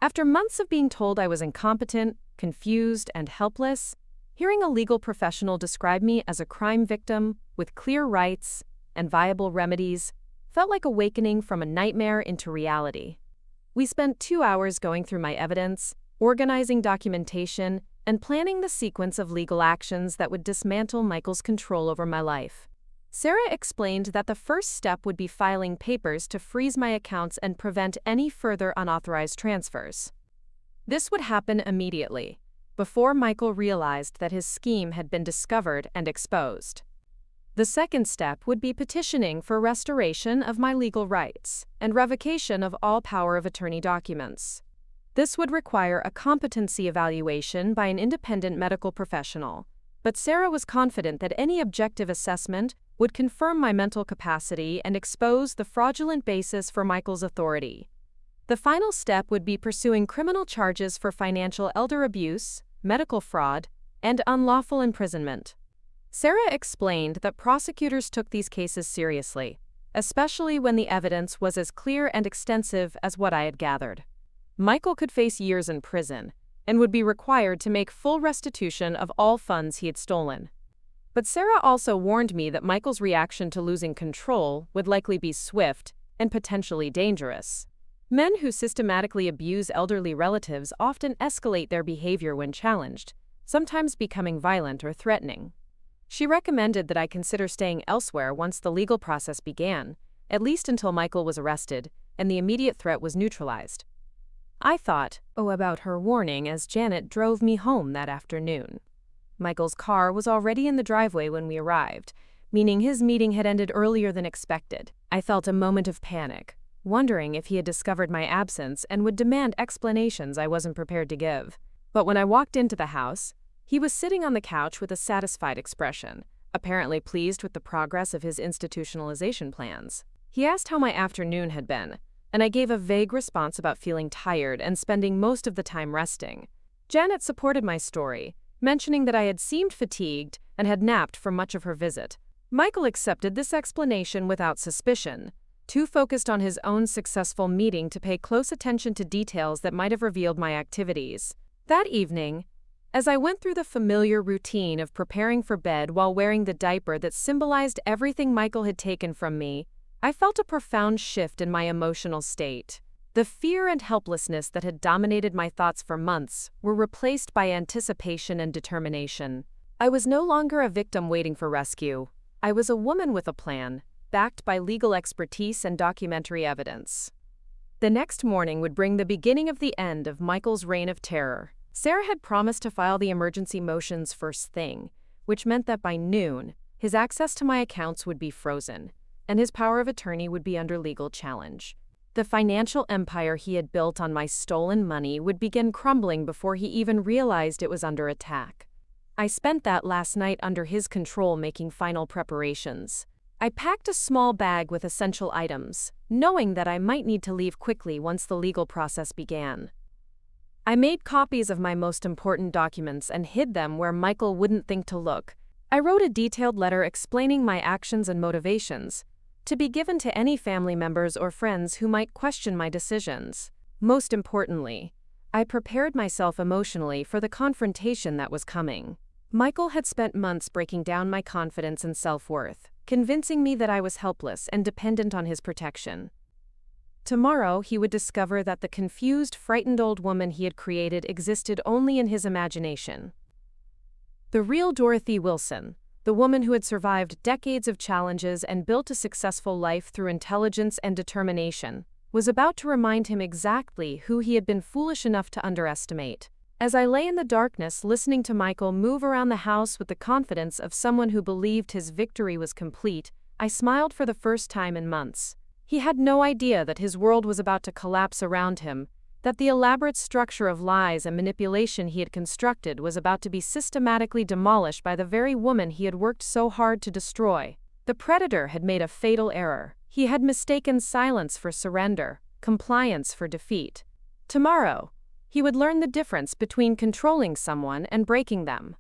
After months of being told I was incompetent, confused, and helpless, hearing a legal professional describe me as a crime victim with clear rights and viable remedies felt like awakening from a nightmare into reality. We spent 2 hours going through my evidence, organizing documentation, and planning the sequence of legal actions that would dismantle Michael's control over my life. Sarah explained that the first step would be filing papers to freeze my accounts and prevent any further unauthorized transfers. This would happen immediately, before Michael realized that his scheme had been discovered and exposed. The second step would be petitioning for restoration of my legal rights and revocation of all power of attorney documents. This would require a competency evaluation by an independent medical professional, but Sarah was confident that any objective assessment would confirm my mental capacity and expose the fraudulent basis for Michael's authority. The final step would be pursuing criminal charges for financial elder abuse, medical fraud, and unlawful imprisonment. Sarah explained that prosecutors took these cases seriously, especially when the evidence was as clear and extensive as what I had gathered. Michael could face years in prison and would be required to make full restitution of all funds he had stolen. But Sarah also warned me that Michael's reaction to losing control would likely be swift and potentially dangerous. Men who systematically abuse elderly relatives often escalate their behavior when challenged, sometimes becoming violent or threatening. She recommended that I consider staying elsewhere once the legal process began, at least until Michael was arrested and the immediate threat was neutralized. I thought, about her warning as Janet drove me home that afternoon. Michael's car was already in the driveway when we arrived, meaning his meeting had ended earlier than expected. I felt a moment of panic, wondering if he had discovered my absence and would demand explanations I wasn't prepared to give. But when I walked into the house, he was sitting on the couch with a satisfied expression, apparently pleased with the progress of his institutionalization plans. He asked how my afternoon had been, and I gave a vague response about feeling tired and spending most of the time resting. Janet supported my story, mentioning that I had seemed fatigued and had napped for much of her visit. Michael accepted this explanation without suspicion, too focused on his own successful meeting to pay close attention to details that might have revealed my activities. That evening, as I went through the familiar routine of preparing for bed while wearing the diaper that symbolized everything Michael had taken from me, I felt a profound shift in my emotional state. The fear and helplessness that had dominated my thoughts for months were replaced by anticipation and determination. I was no longer a victim waiting for rescue. I was a woman with a plan, backed by legal expertise and documentary evidence. The next morning would bring the beginning of the end of Michael's reign of terror. Sarah had promised to file the emergency motions first thing, which meant that by noon, his access to my accounts would be frozen, and his power of attorney would be under legal challenge. The financial empire he had built on my stolen money would begin crumbling before he even realized it was under attack. I spent that last night under his control making final preparations. I packed a small bag with essential items, knowing that I might need to leave quickly once the legal process began. I made copies of my most important documents and hid them where Michael wouldn't think to look. I wrote a detailed letter explaining my actions and motivations, to be given to any family members or friends who might question my decisions. Most importantly, I prepared myself emotionally for the confrontation that was coming. Michael had spent months breaking down my confidence and self-worth, convincing me that I was helpless and dependent on his protection. Tomorrow, he would discover that the confused, frightened old woman he had created existed only in his imagination. The real Dorothy Wilson, the woman who had survived decades of challenges and built a successful life through intelligence and determination, was about to remind him exactly who he had been foolish enough to underestimate. As I lay in the darkness listening to Michael move around the house with the confidence of someone who believed his victory was complete, I smiled for the first time in months. He had no idea that his world was about to collapse around him, that the elaborate structure of lies and manipulation he had constructed was about to be systematically demolished by the very woman he had worked so hard to destroy. The predator had made a fatal error. He had mistaken silence for surrender, compliance for defeat. Tomorrow, he would learn the difference between controlling someone and breaking them.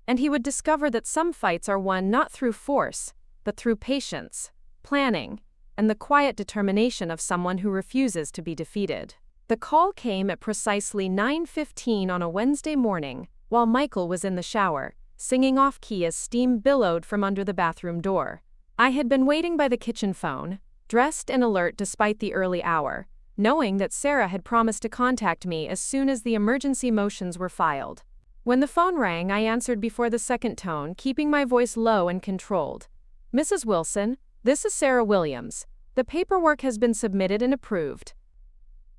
And he would discover that some fights are won not through force, but through patience, planning, and the quiet determination of someone who refuses to be defeated. The call came at precisely 9:15 on a Wednesday morning, while Michael was in the shower, singing off-key as steam billowed from under the bathroom door. I had been waiting by the kitchen phone, dressed and alert despite the early hour, knowing that Sarah had promised to contact me as soon as the emergency motions were filed. When the phone rang, I answered before the second tone, keeping my voice low and controlled. "Mrs. Wilson, this is Sarah Williams. The paperwork has been submitted and approved.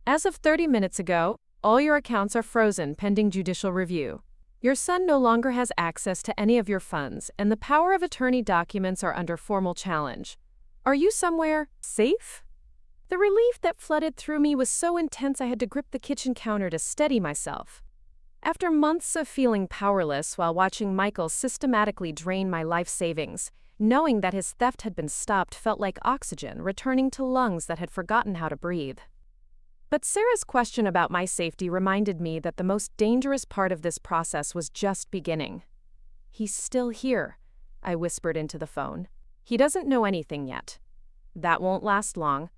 As of 30 minutes ago, all your accounts are frozen pending judicial review. Your son no longer has access to any of your funds, and the power of attorney documents are under formal challenge. Are you somewhere safe?" The relief that flooded through me was so intense I had to grip the kitchen counter to steady myself. After months of feeling powerless while watching Michael systematically drain my life savings, knowing that his theft had been stopped felt like oxygen returning to lungs that had forgotten how to breathe. But Sarah's question about my safety reminded me that the most dangerous part of this process was just beginning. "He's still here," I whispered into the phone. "He doesn't know anything yet. That won't last long.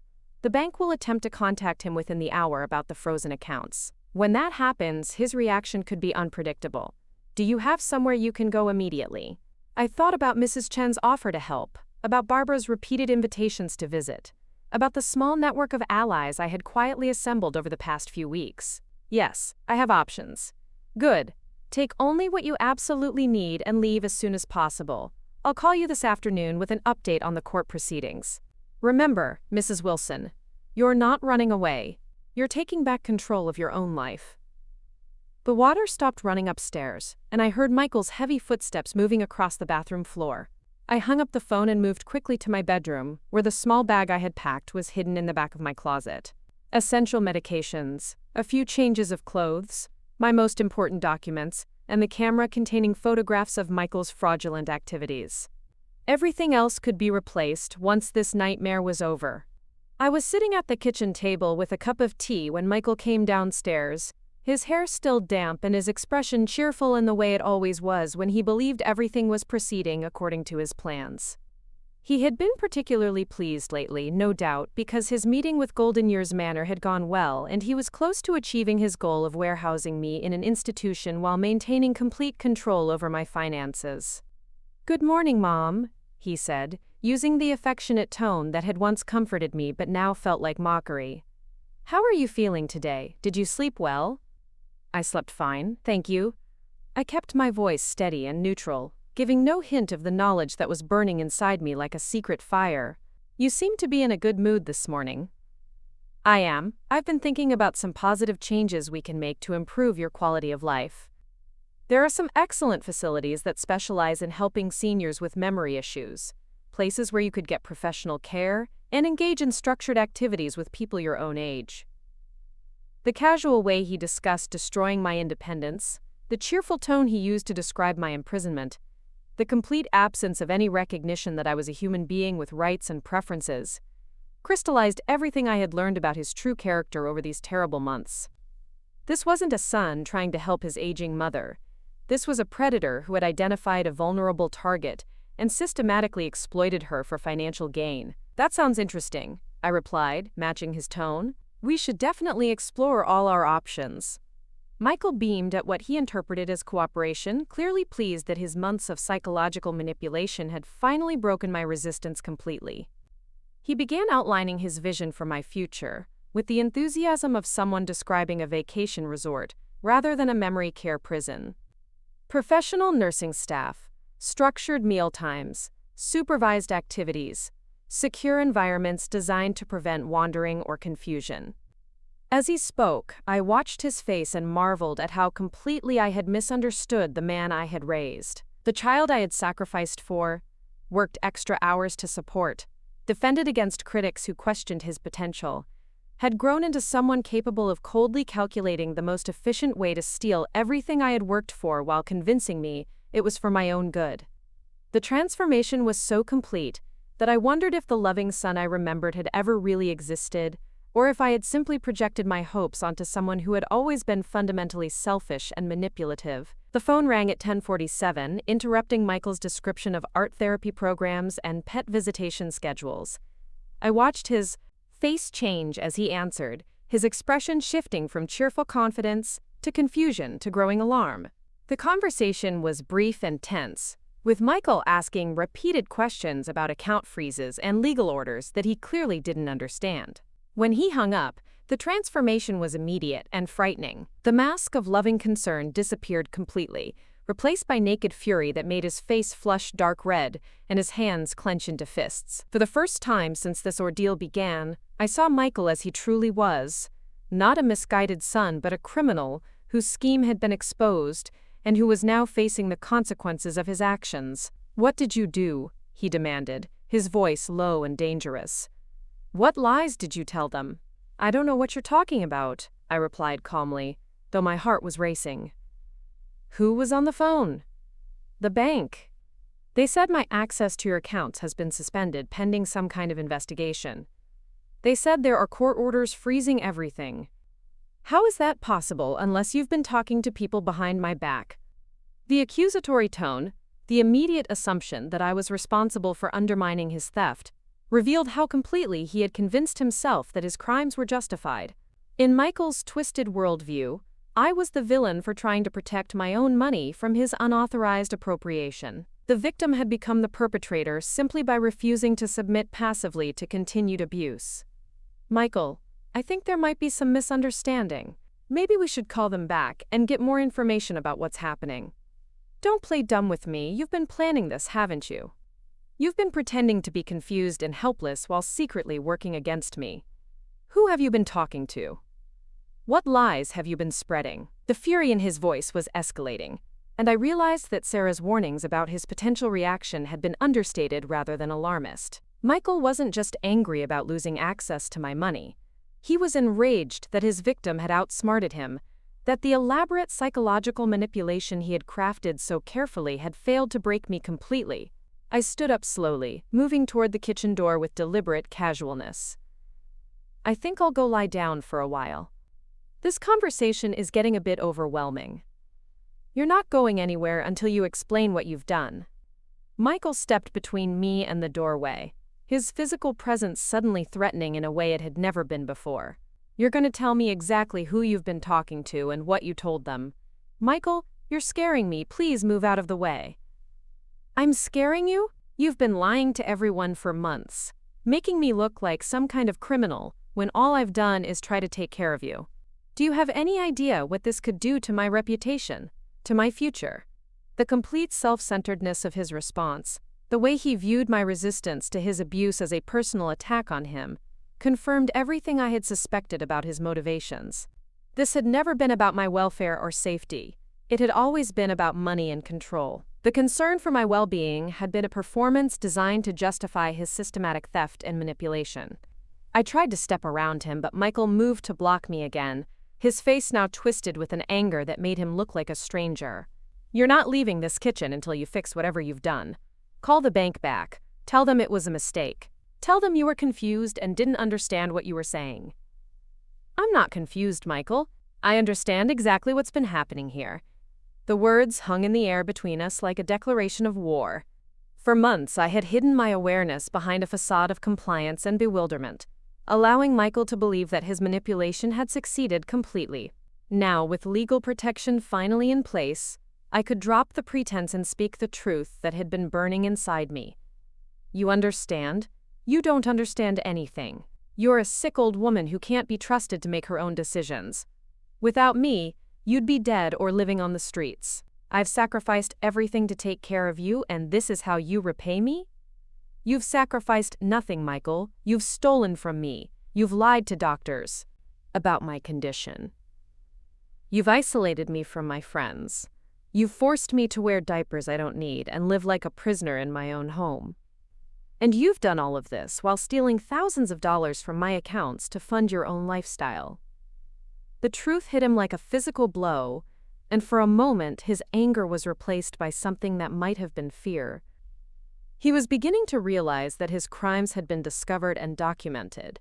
The bank will attempt to contact him within the hour about the frozen accounts. When that happens, his reaction could be unpredictable. Do you have somewhere you can go immediately?" I thought about Mrs. Chen's offer to help, about Barbara's repeated invitations to visit, about the small network of allies I had quietly assembled over the past few weeks. "Yes, I have options." "Good. Take only what you absolutely need and leave as soon as possible. I'll call you this afternoon with an update on the court proceedings. Remember, Mrs. Wilson, you're not running away. You're taking back control of your own life." The water stopped running upstairs, and I heard Michael's heavy footsteps moving across the bathroom floor. I hung up the phone and moved quickly to my bedroom, where the small bag I had packed was hidden in the back of my closet. Essential medications, a few changes of clothes, my most important documents, and the camera containing photographs of Michael's fraudulent activities. Everything else could be replaced once this nightmare was over. I was sitting at the kitchen table with a cup of tea when Michael came downstairs, his hair still damp and his expression cheerful in the way it always was when he believed everything was proceeding according to his plans. He had been particularly pleased lately, no doubt, because his meeting with Golden Years Manor had gone well and he was close to achieving his goal of warehousing me in an institution while maintaining complete control over my finances. "Good morning, Mom," he said, using the affectionate tone that had once comforted me but now felt like mockery. "How are you feeling today? Did you sleep well?" "I slept fine, thank you." I kept my voice steady and neutral, giving no hint of the knowledge that was burning inside me like a secret fire. "You seem to be in a good mood this morning." "I am. I've been thinking about some positive changes we can make to improve your quality of life. There are some excellent facilities that specialize in helping seniors with memory issues, places where you could get professional care and engage in structured activities with people your own age." The casual way he discussed destroying my independence, the cheerful tone he used to describe my imprisonment, the complete absence of any recognition that I was a human being with rights and preferences, crystallized everything I had learned about his true character over these terrible months. This wasn't a son trying to help his aging mother. This was a predator who had identified a vulnerable target and systematically exploited her for financial gain. "That sounds interesting," I replied, matching his tone. "We should definitely explore all our options." Michael beamed at what he interpreted as cooperation, clearly pleased that his months of psychological manipulation had finally broken my resistance completely. He began outlining his vision for my future, with the enthusiasm of someone describing a vacation resort, rather than a memory care prison. Professional nursing staff, structured meal times, supervised activities, secure environments designed to prevent wandering or confusion. As he spoke, I watched his face and marveled at how completely I had misunderstood the man I had raised. The child I had sacrificed for, worked extra hours to support, defended against critics who questioned his potential, had grown into someone capable of coldly calculating the most efficient way to steal everything I had worked for while convincing me it was for my own good. The transformation was so complete that I wondered if the loving son I remembered had ever really existed, or if I had simply projected my hopes onto someone who had always been fundamentally selfish and manipulative. The phone rang at 10:47, interrupting Michael's description of art therapy programs and pet visitation schedules. I watched his face change as he answered, his expression shifting from cheerful confidence to confusion to growing alarm. The conversation was brief and tense, with Michael asking repeated questions about account freezes and legal orders that he clearly didn't understand. When he hung up, The transformation was immediate and frightening. The mask of loving concern disappeared completely, replaced by naked fury that made his face flush dark red and his hands clench into fists. For the first time since this ordeal began, I saw Michael as he truly was. Not a misguided son, but a criminal whose scheme had been exposed and who was now facing the consequences of his actions. "What did you do?" he demanded, his voice low and dangerous. "What lies did you tell them?" "I don't know what you're talking about," I replied calmly, though my heart was racing. "Who was on the phone?" "The bank. They said my access to your accounts has been suspended pending some kind of investigation. They said there are court orders freezing everything." "How is that possible unless you've been talking to people behind my back?" The accusatory tone, the immediate assumption that I was responsible for undermining his theft, revealed how completely he had convinced himself that his crimes were justified. In Michael's twisted worldview, I was the villain for trying to protect my own money from his unauthorized appropriation. The victim had become the perpetrator simply by refusing to submit passively to continued abuse. "Michael, I think there might be some misunderstanding. Maybe we should call them back and get more information about what's happening. Don't play dumb with me, you've been planning this, haven't you? You've been pretending to be confused and helpless while secretly working against me. Who have you been talking to? What lies have you been spreading?" The fury in his voice was escalating, and I realized that Sarah's warnings about his potential reaction had been understated rather than alarmist. Michael wasn't just angry about losing access to my money. He was enraged that his victim had outsmarted him, that the elaborate psychological manipulation he had crafted so carefully had failed to break me completely. I stood up slowly, moving toward the kitchen door with deliberate casualness. "I think I'll go lie down for a while. This conversation is getting a bit overwhelming." "You're not going anywhere until you explain what you've done." Michael stepped between me and the doorway, his physical presence suddenly threatening in a way it had never been before. "You're going to tell me exactly who you've been talking to and what you told them." "Michael, you're scaring me. Please move out of the way." "I'm scaring you? You've been lying to everyone for months, making me look like some kind of criminal when all I've done is try to take care of you. Do you have any idea what this could do to my reputation, to my future?" The complete self-centeredness of his response, the way he viewed my resistance to his abuse as a personal attack on him, confirmed everything I had suspected about his motivations. This had never been about my welfare or safety. It had always been about money and control. The concern for my well-being had been a performance designed to justify his systematic theft and manipulation. I tried to step around him, but Michael moved to block me again, his face now twisted with an anger that made him look like a stranger. "You're not leaving this kitchen until you fix whatever you've done. Call the bank back. Tell them it was a mistake. Tell them you were confused and didn't understand what you were saying." "I'm not confused, Michael. I understand exactly what's been happening here." The words hung in the air between us like a declaration of war. For months, I had hidden my awareness behind a facade of compliance and bewilderment, allowing Michael to believe that his manipulation had succeeded completely. Now, with legal protection finally in place, I could drop the pretense and speak the truth that had been burning inside me. "You understand? You don't understand anything. You're a sick old woman who can't be trusted to make her own decisions. Without me, you'd be dead or living on the streets. I've sacrificed everything to take care of you, and this is how you repay me? You've sacrificed nothing, Michael. You've stolen from me. You've lied to doctors about my condition. You've isolated me from my friends. You've forced me to wear diapers I don't need and live like a prisoner in my own home. And you've done all of this while stealing thousands of dollars from my accounts to fund your own lifestyle." The truth hit him like a physical blow, and for a moment his anger was replaced by something that might have been fear. He was beginning to realize that his crimes had been discovered and documented,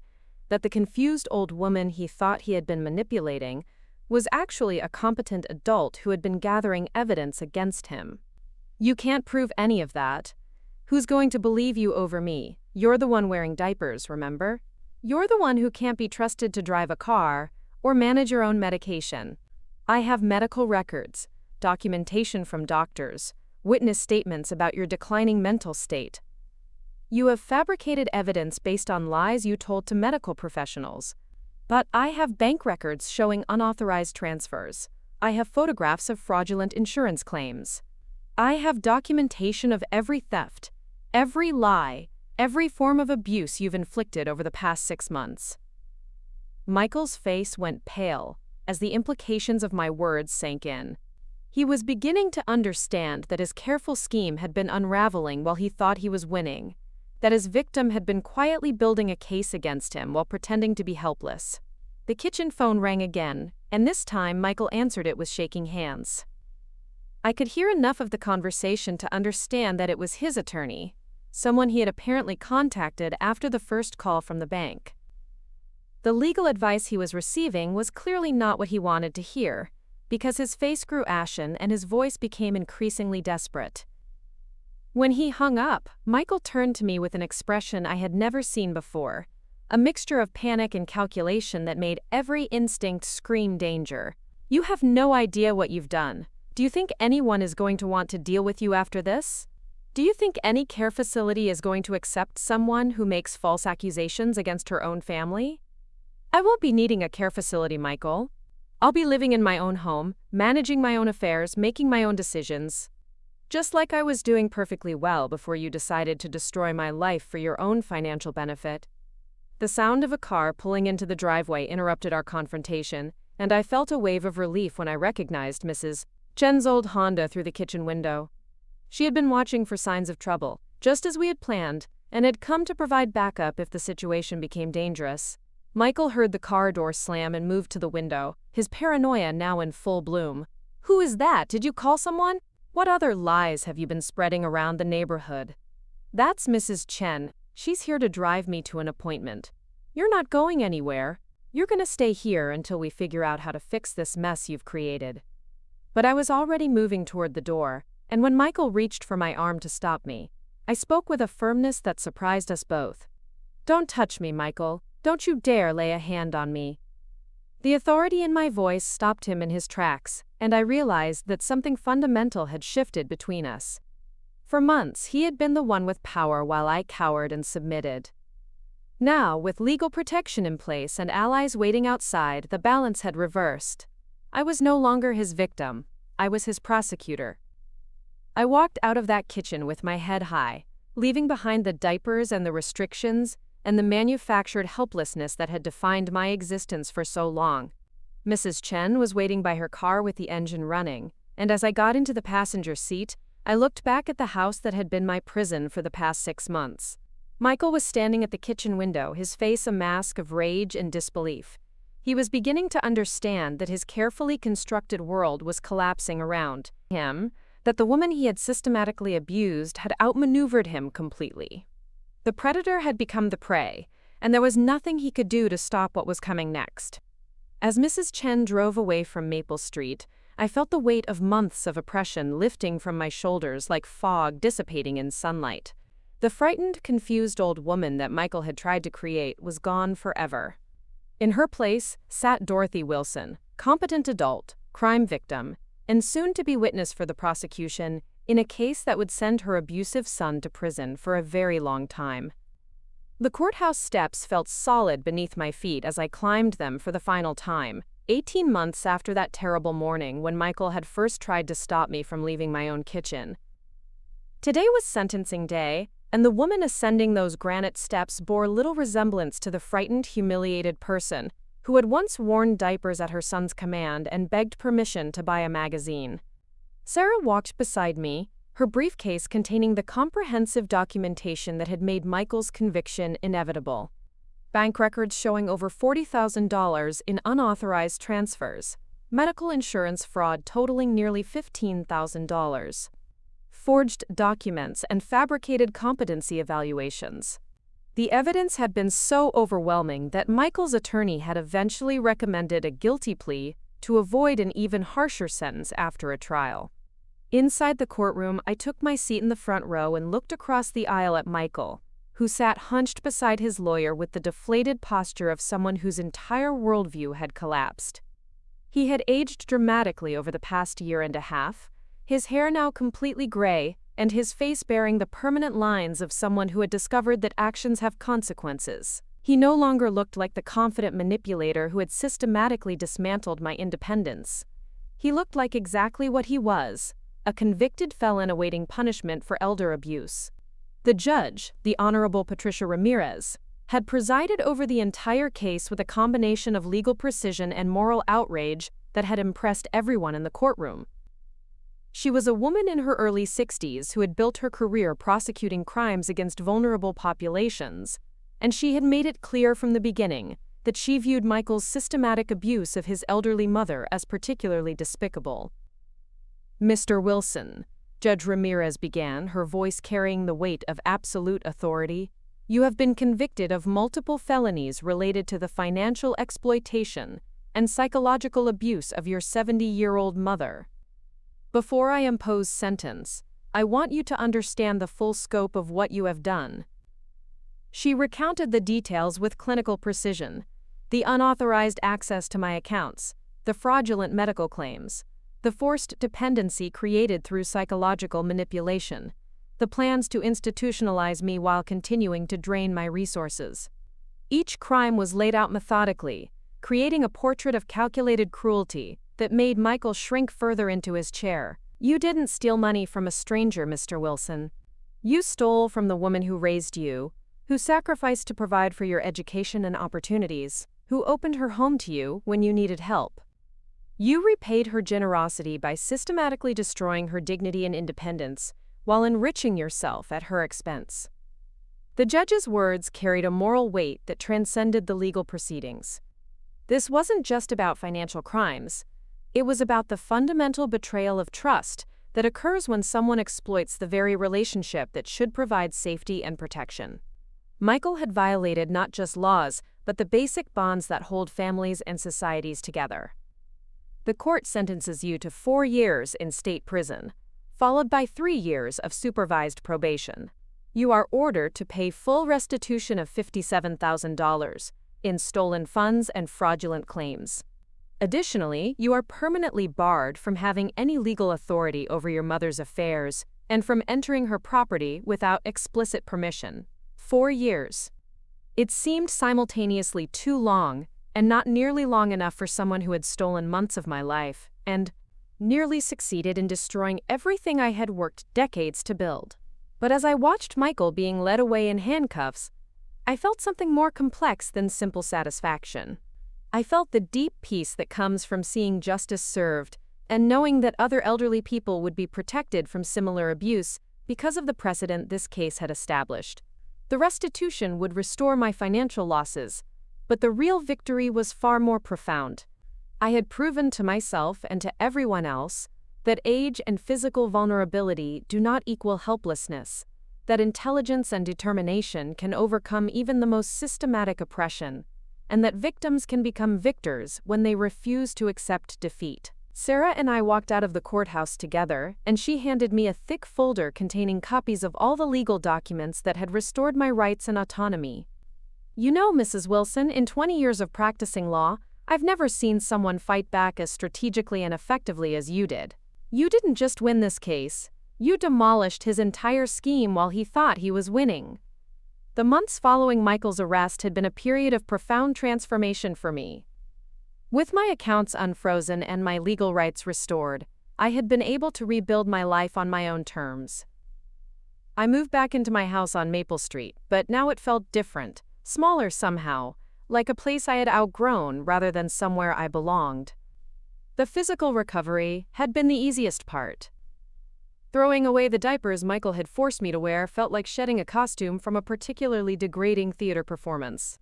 that the confused old woman he thought he had been manipulating was actually a competent adult who had been gathering evidence against him. "You can't prove any of that. Who's going to believe you over me? You're the one wearing diapers, remember? You're the one who can't be trusted to drive a car or manage your own medication. I have medical records, documentation from doctors, witness statements about your declining mental state. You have fabricated evidence based on lies you told to medical professionals. But I have bank records showing unauthorized transfers. I have photographs of fraudulent insurance claims. I have documentation of every theft, every lie, every form of abuse you've inflicted over the past 6 months." Michael's face went pale as the implications of my words sank in. He was beginning to understand that his careful scheme had been unraveling while he thought he was winning, that his victim had been quietly building a case against him while pretending to be helpless. The kitchen phone rang again, and this time Michael answered it with shaking hands. I could hear enough of the conversation to understand that it was his attorney, someone he had apparently contacted after the first call from the bank. The legal advice he was receiving was clearly not what he wanted to hear, because his face grew ashen and his voice became increasingly desperate. When he hung up, Michael turned to me with an expression I had never seen before, a mixture of panic and calculation that made every instinct scream danger. "You have no idea what you've done. Do you think anyone is going to want to deal with you after this? Do you think any care facility is going to accept someone who makes false accusations against her own family?" "I won't be needing a care facility, Michael. I'll be living in my own home, managing my own affairs, making my own decisions. Just like I was doing perfectly well before you decided to destroy my life for your own financial benefit." The sound of a car pulling into the driveway interrupted our confrontation, and I felt a wave of relief when I recognized Mrs. Chen's old Honda through the kitchen window. She had been watching for signs of trouble, just as we had planned, and had come to provide backup if the situation became dangerous. Michael heard the car door slam and moved to the window, his paranoia now in full bloom. "Who is that? Did you call someone? What other lies have you been spreading around the neighborhood?" "That's Mrs. Chen. She's here to drive me to an appointment." "You're not going anywhere. You're gonna stay here until we figure out how to fix this mess you've created." But I was already moving toward the door, and when Michael reached for my arm to stop me, I spoke with a firmness that surprised us both. "Don't touch me, Michael. Don't you dare lay a hand on me." The authority in my voice stopped him in his tracks, and I realized that something fundamental had shifted between us. For months, he had been the one with power while I cowered and submitted. Now, with legal protection in place and allies waiting outside, the balance had reversed. I was no longer his victim. I was his prosecutor. I walked out of that kitchen with my head high, leaving behind the diapers and the restrictions and the manufactured helplessness that had defined my existence for so long. Mrs. Chen was waiting by her car with the engine running, and as I got into the passenger seat, I looked back at the house that had been my prison for the past 6 months. Michael was standing at the kitchen window, his face a mask of rage and disbelief. He was beginning to understand that his carefully constructed world was collapsing around him, that the woman he had systematically abused had outmaneuvered him completely. The predator had become the prey, and there was nothing he could do to stop what was coming next. As Mrs. Chen drove away from Maple Street, I felt the weight of months of oppression lifting from my shoulders like fog dissipating in sunlight. The frightened, confused old woman that Michael had tried to create was gone forever. In her place sat Dorothy Wilson, competent adult, crime victim, and soon-to-be witness for the prosecution in a case that would send her abusive son to prison for a very long time. The courthouse steps felt solid beneath my feet as I climbed them for the final time, 18 months after that terrible morning when Michael had first tried to stop me from leaving my own kitchen. Today was sentencing day, and the woman ascending those granite steps bore little resemblance to the frightened, humiliated person who had once worn diapers at her son's command and begged permission to buy a magazine. Sarah walked beside me, her briefcase containing the comprehensive documentation that had made Michael's conviction inevitable. Bank records showing over $40,000 in unauthorized transfers, medical insurance fraud totaling nearly $15,000, forged documents, and fabricated competency evaluations. The evidence had been so overwhelming that Michael's attorney had eventually recommended a guilty plea to avoid an even harsher sentence after a trial. Inside the courtroom, I took my seat in the front row and looked across the aisle at Michael, who sat hunched beside his lawyer with the deflated posture of someone whose entire worldview had collapsed. He had aged dramatically over the past year and a half, his hair now completely gray, and his face bearing the permanent lines of someone who had discovered that actions have consequences. He no longer looked like the confident manipulator who had systematically dismantled my independence. He looked like exactly what he was, a convicted felon awaiting punishment for elder abuse. The judge, the Honorable Patricia Ramirez, had presided over the entire case with a combination of legal precision and moral outrage that had impressed everyone in the courtroom. She was a woman in her early 60s who had built her career prosecuting crimes against vulnerable populations, and she had made it clear from the beginning that she viewed Michael's systematic abuse of his elderly mother as particularly despicable. "Mr. Wilson," Judge Ramirez began, her voice carrying the weight of absolute authority, "you have been convicted of multiple felonies related to the financial exploitation and psychological abuse of your 70-year-old mother. Before I impose sentence, I want you to understand the full scope of what you have done." She recounted the details with clinical precision: the unauthorized access to my accounts, the fraudulent medical claims, the forced dependency created through psychological manipulation, the plans to institutionalize me while continuing to drain my resources. Each crime was laid out methodically, creating a portrait of calculated cruelty that made Michael shrink further into his chair. "You didn't steal money from a stranger, Mr. Wilson. You stole from the woman who raised you, who sacrificed to provide for your education and opportunities, who opened her home to you when you needed help. You repaid her generosity by systematically destroying her dignity and independence while enriching yourself at her expense." The judge's words carried a moral weight that transcended the legal proceedings. This wasn't just about financial crimes. It was about the fundamental betrayal of trust that occurs when someone exploits the very relationship that should provide safety and protection. Michael had violated not just laws, but the basic bonds that hold families and societies together. The court sentences you to 4 years in state prison, followed by 3 years of supervised probation. You are ordered to pay full restitution of $57,000 in stolen funds and fraudulent claims. Additionally, you are permanently barred from having any legal authority over your mother's affairs and from entering her property without explicit permission. 4 years. It seemed simultaneously too long and not nearly long enough for someone who had stolen months of my life and nearly succeeded in destroying everything I had worked decades to build. But as I watched Michael being led away in handcuffs, I felt something more complex than simple satisfaction. I felt the deep peace that comes from seeing justice served and knowing that other elderly people would be protected from similar abuse because of the precedent this case had established. The restitution would restore my financial losses, but the real victory was far more profound. I had proven to myself and to everyone else that age and physical vulnerability do not equal helplessness, that intelligence and determination can overcome even the most systematic oppression, and that victims can become victors when they refuse to accept defeat. Sarah and I walked out of the courthouse together, and she handed me a thick folder containing copies of all the legal documents that had restored my rights and autonomy. "You know, Mrs. Wilson, in 20 years of practicing law, I've never seen someone fight back as strategically and effectively as you did. You didn't just win this case, you demolished his entire scheme while he thought he was winning." The months following Michael's arrest had been a period of profound transformation for me. With my accounts unfrozen and my legal rights restored, I had been able to rebuild my life on my own terms. I moved back into my house on Maple Street, but now it felt different, smaller somehow, like a place I had outgrown rather than somewhere I belonged. The physical recovery had been the easiest part. Throwing away the diapers Michael had forced me to wear felt like shedding a costume from a particularly degrading theater performance.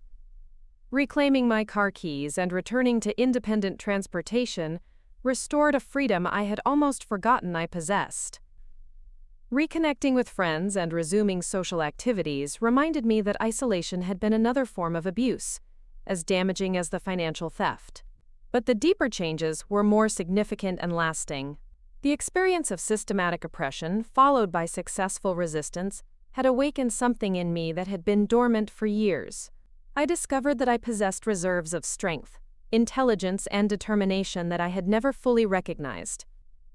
Reclaiming my car keys and returning to independent transportation restored a freedom I had almost forgotten I possessed. Reconnecting with friends and resuming social activities reminded me that isolation had been another form of abuse, as damaging as the financial theft. But the deeper changes were more significant and lasting. The experience of systematic oppression, followed by successful resistance, had awakened something in me that had been dormant for years. I discovered that I possessed reserves of strength, intelligence, and determination that I had never fully recognized.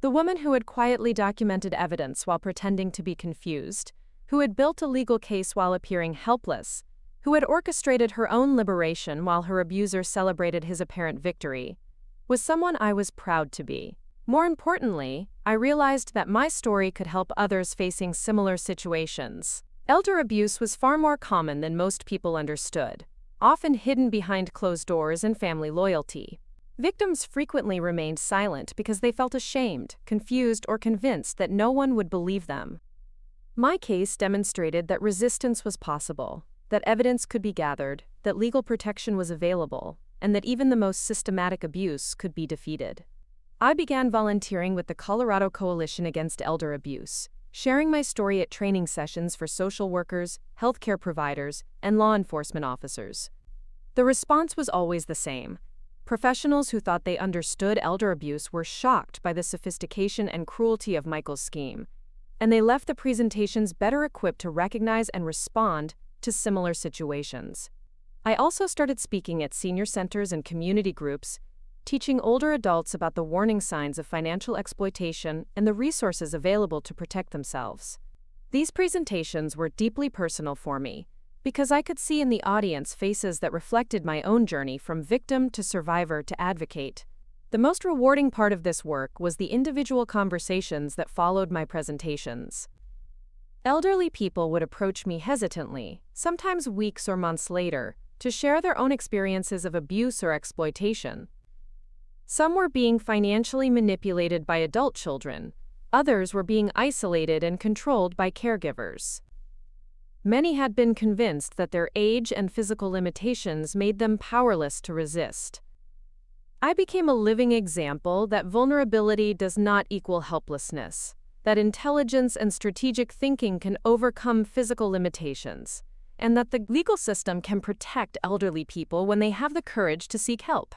The woman who had quietly documented evidence while pretending to be confused, who had built a legal case while appearing helpless, who had orchestrated her own liberation while her abuser celebrated his apparent victory, was someone I was proud to be. More importantly, I realized that my story could help others facing similar situations. Elder abuse was far more common than most people understood, often hidden behind closed doors and family loyalty. Victims frequently remained silent because they felt ashamed, confused, or convinced that no one would believe them. My case demonstrated that resistance was possible, that evidence could be gathered, that legal protection was available, and that even the most systematic abuse could be defeated. I began volunteering with the Colorado Coalition Against Elder Abuse, sharing my story at training sessions for social workers, healthcare providers, and law enforcement officers. The response was always the same. Professionals who thought they understood elder abuse were shocked by the sophistication and cruelty of Michael's scheme, and they left the presentations better equipped to recognize and respond to similar situations. I also started speaking at senior centers and community groups, teaching older adults about the warning signs of financial exploitation and the resources available to protect themselves. These presentations were deeply personal for me, because I could see in the audience faces that reflected my own journey from victim to survivor to advocate. The most rewarding part of this work was the individual conversations that followed my presentations. Elderly people would approach me hesitantly, sometimes weeks or months later, to share their own experiences of abuse or exploitation. Some were being financially manipulated by adult children, others were being isolated and controlled by caregivers. Many had been convinced that their age and physical limitations made them powerless to resist. I became a living example that vulnerability does not equal helplessness, that intelligence and strategic thinking can overcome physical limitations, and that the legal system can protect elderly people when they have the courage to seek help.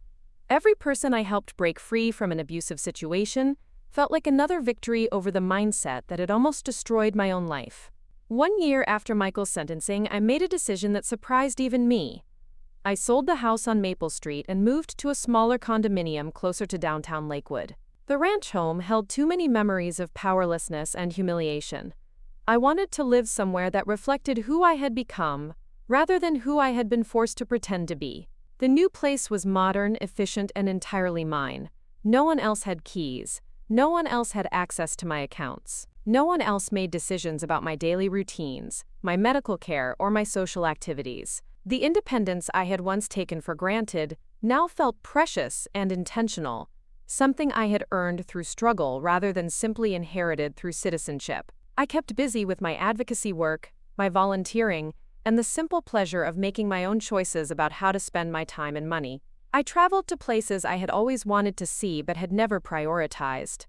Every person I helped break free from an abusive situation felt like another victory over the mindset that had almost destroyed my own life. 1 year after Michael's sentencing, I made a decision that surprised even me. I sold the house on Maple Street and moved to a smaller condominium closer to downtown Lakewood. The ranch home held too many memories of powerlessness and humiliation. I wanted to live somewhere that reflected who I had become, rather than who I had been forced to pretend to be. The new place was modern, efficient, and entirely mine. No one else had keys. No one else had access to my accounts. No one else made decisions about my daily routines, my medical care, or my social activities. The independence I had once taken for granted now felt precious and intentional, something I had earned through struggle rather than simply inherited through citizenship. I kept busy with my advocacy work, my volunteering, and the simple pleasure of making my own choices about how to spend my time and money. I traveled to places I had always wanted to see but had never prioritized.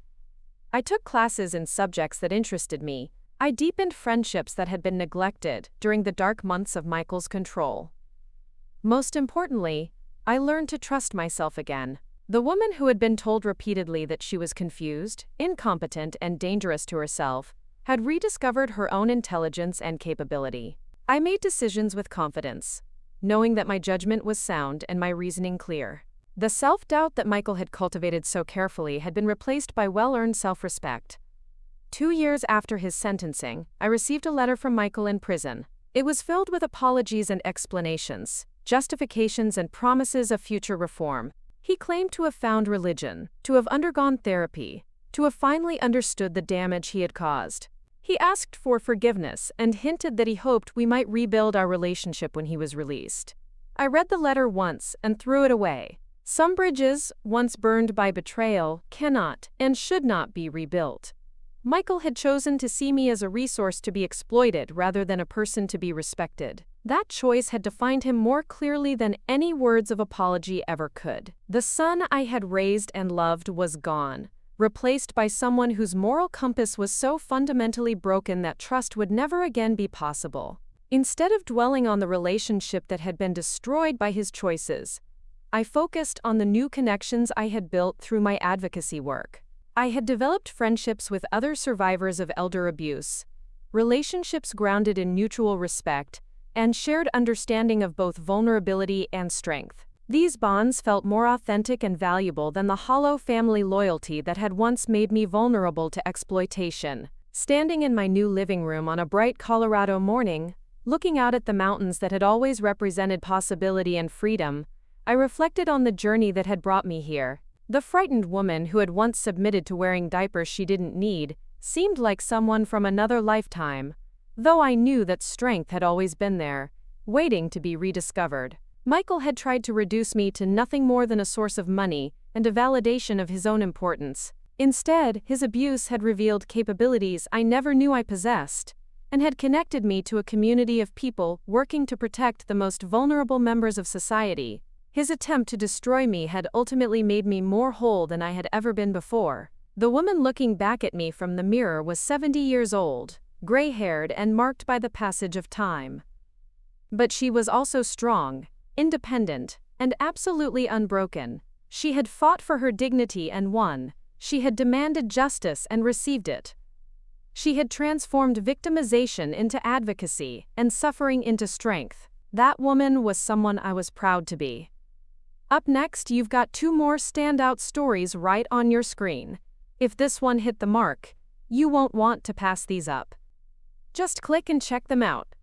I took classes in subjects that interested me. I deepened friendships that had been neglected during the dark months of Michael's control. Most importantly, I learned to trust myself again. The woman who had been told repeatedly that she was confused, incompetent, and dangerous to herself had rediscovered her own intelligence and capability. I made decisions with confidence, knowing that my judgment was sound and my reasoning clear. The self-doubt that Michael had cultivated so carefully had been replaced by well-earned self-respect. 2 years after his sentencing, I received a letter from Michael in prison. It was filled with apologies and explanations, justifications and promises of future reform. He claimed to have found religion, to have undergone therapy, to have finally understood the damage he had caused. He asked for forgiveness and hinted that he hoped we might rebuild our relationship when he was released. I read the letter once and threw it away. Some bridges, once burned by betrayal, cannot and should not be rebuilt. Michael had chosen to see me as a resource to be exploited rather than a person to be respected. That choice had defined him more clearly than any words of apology ever could. The son I had raised and loved was gone, replaced by someone whose moral compass was so fundamentally broken that trust would never again be possible. Instead of dwelling on the relationship that had been destroyed by his choices, I focused on the new connections I had built through my advocacy work. I had developed friendships with other survivors of elder abuse, relationships grounded in mutual respect, and shared understanding of both vulnerability and strength. These bonds felt more authentic and valuable than the hollow family loyalty that had once made me vulnerable to exploitation. Standing in my new living room on a bright Colorado morning, Looking out at the mountains that had always represented possibility and freedom, I reflected on the journey that had brought me here. The frightened woman who had once submitted to wearing diapers she didn't need seemed like someone from another lifetime, though I knew that strength had always been there, waiting to be rediscovered. Michael had tried to reduce me to nothing more than a source of money and a validation of his own importance. Instead, his abuse had revealed capabilities I never knew I possessed, and had connected me to a community of people working to protect the most vulnerable members of society. His attempt to destroy me had ultimately made me more whole than I had ever been before. The woman looking back at me from the mirror was 70 years old, gray-haired and marked by the passage of time. But she was also strong, independent, and absolutely unbroken. She had fought for her dignity and won. She had demanded justice and received it. She had transformed victimization into advocacy and suffering into strength. That woman was someone I was proud to be. Up next, you've got 2 more standout stories right on your screen. If this one hit the mark, you won't want to pass these up. Just click and check them out.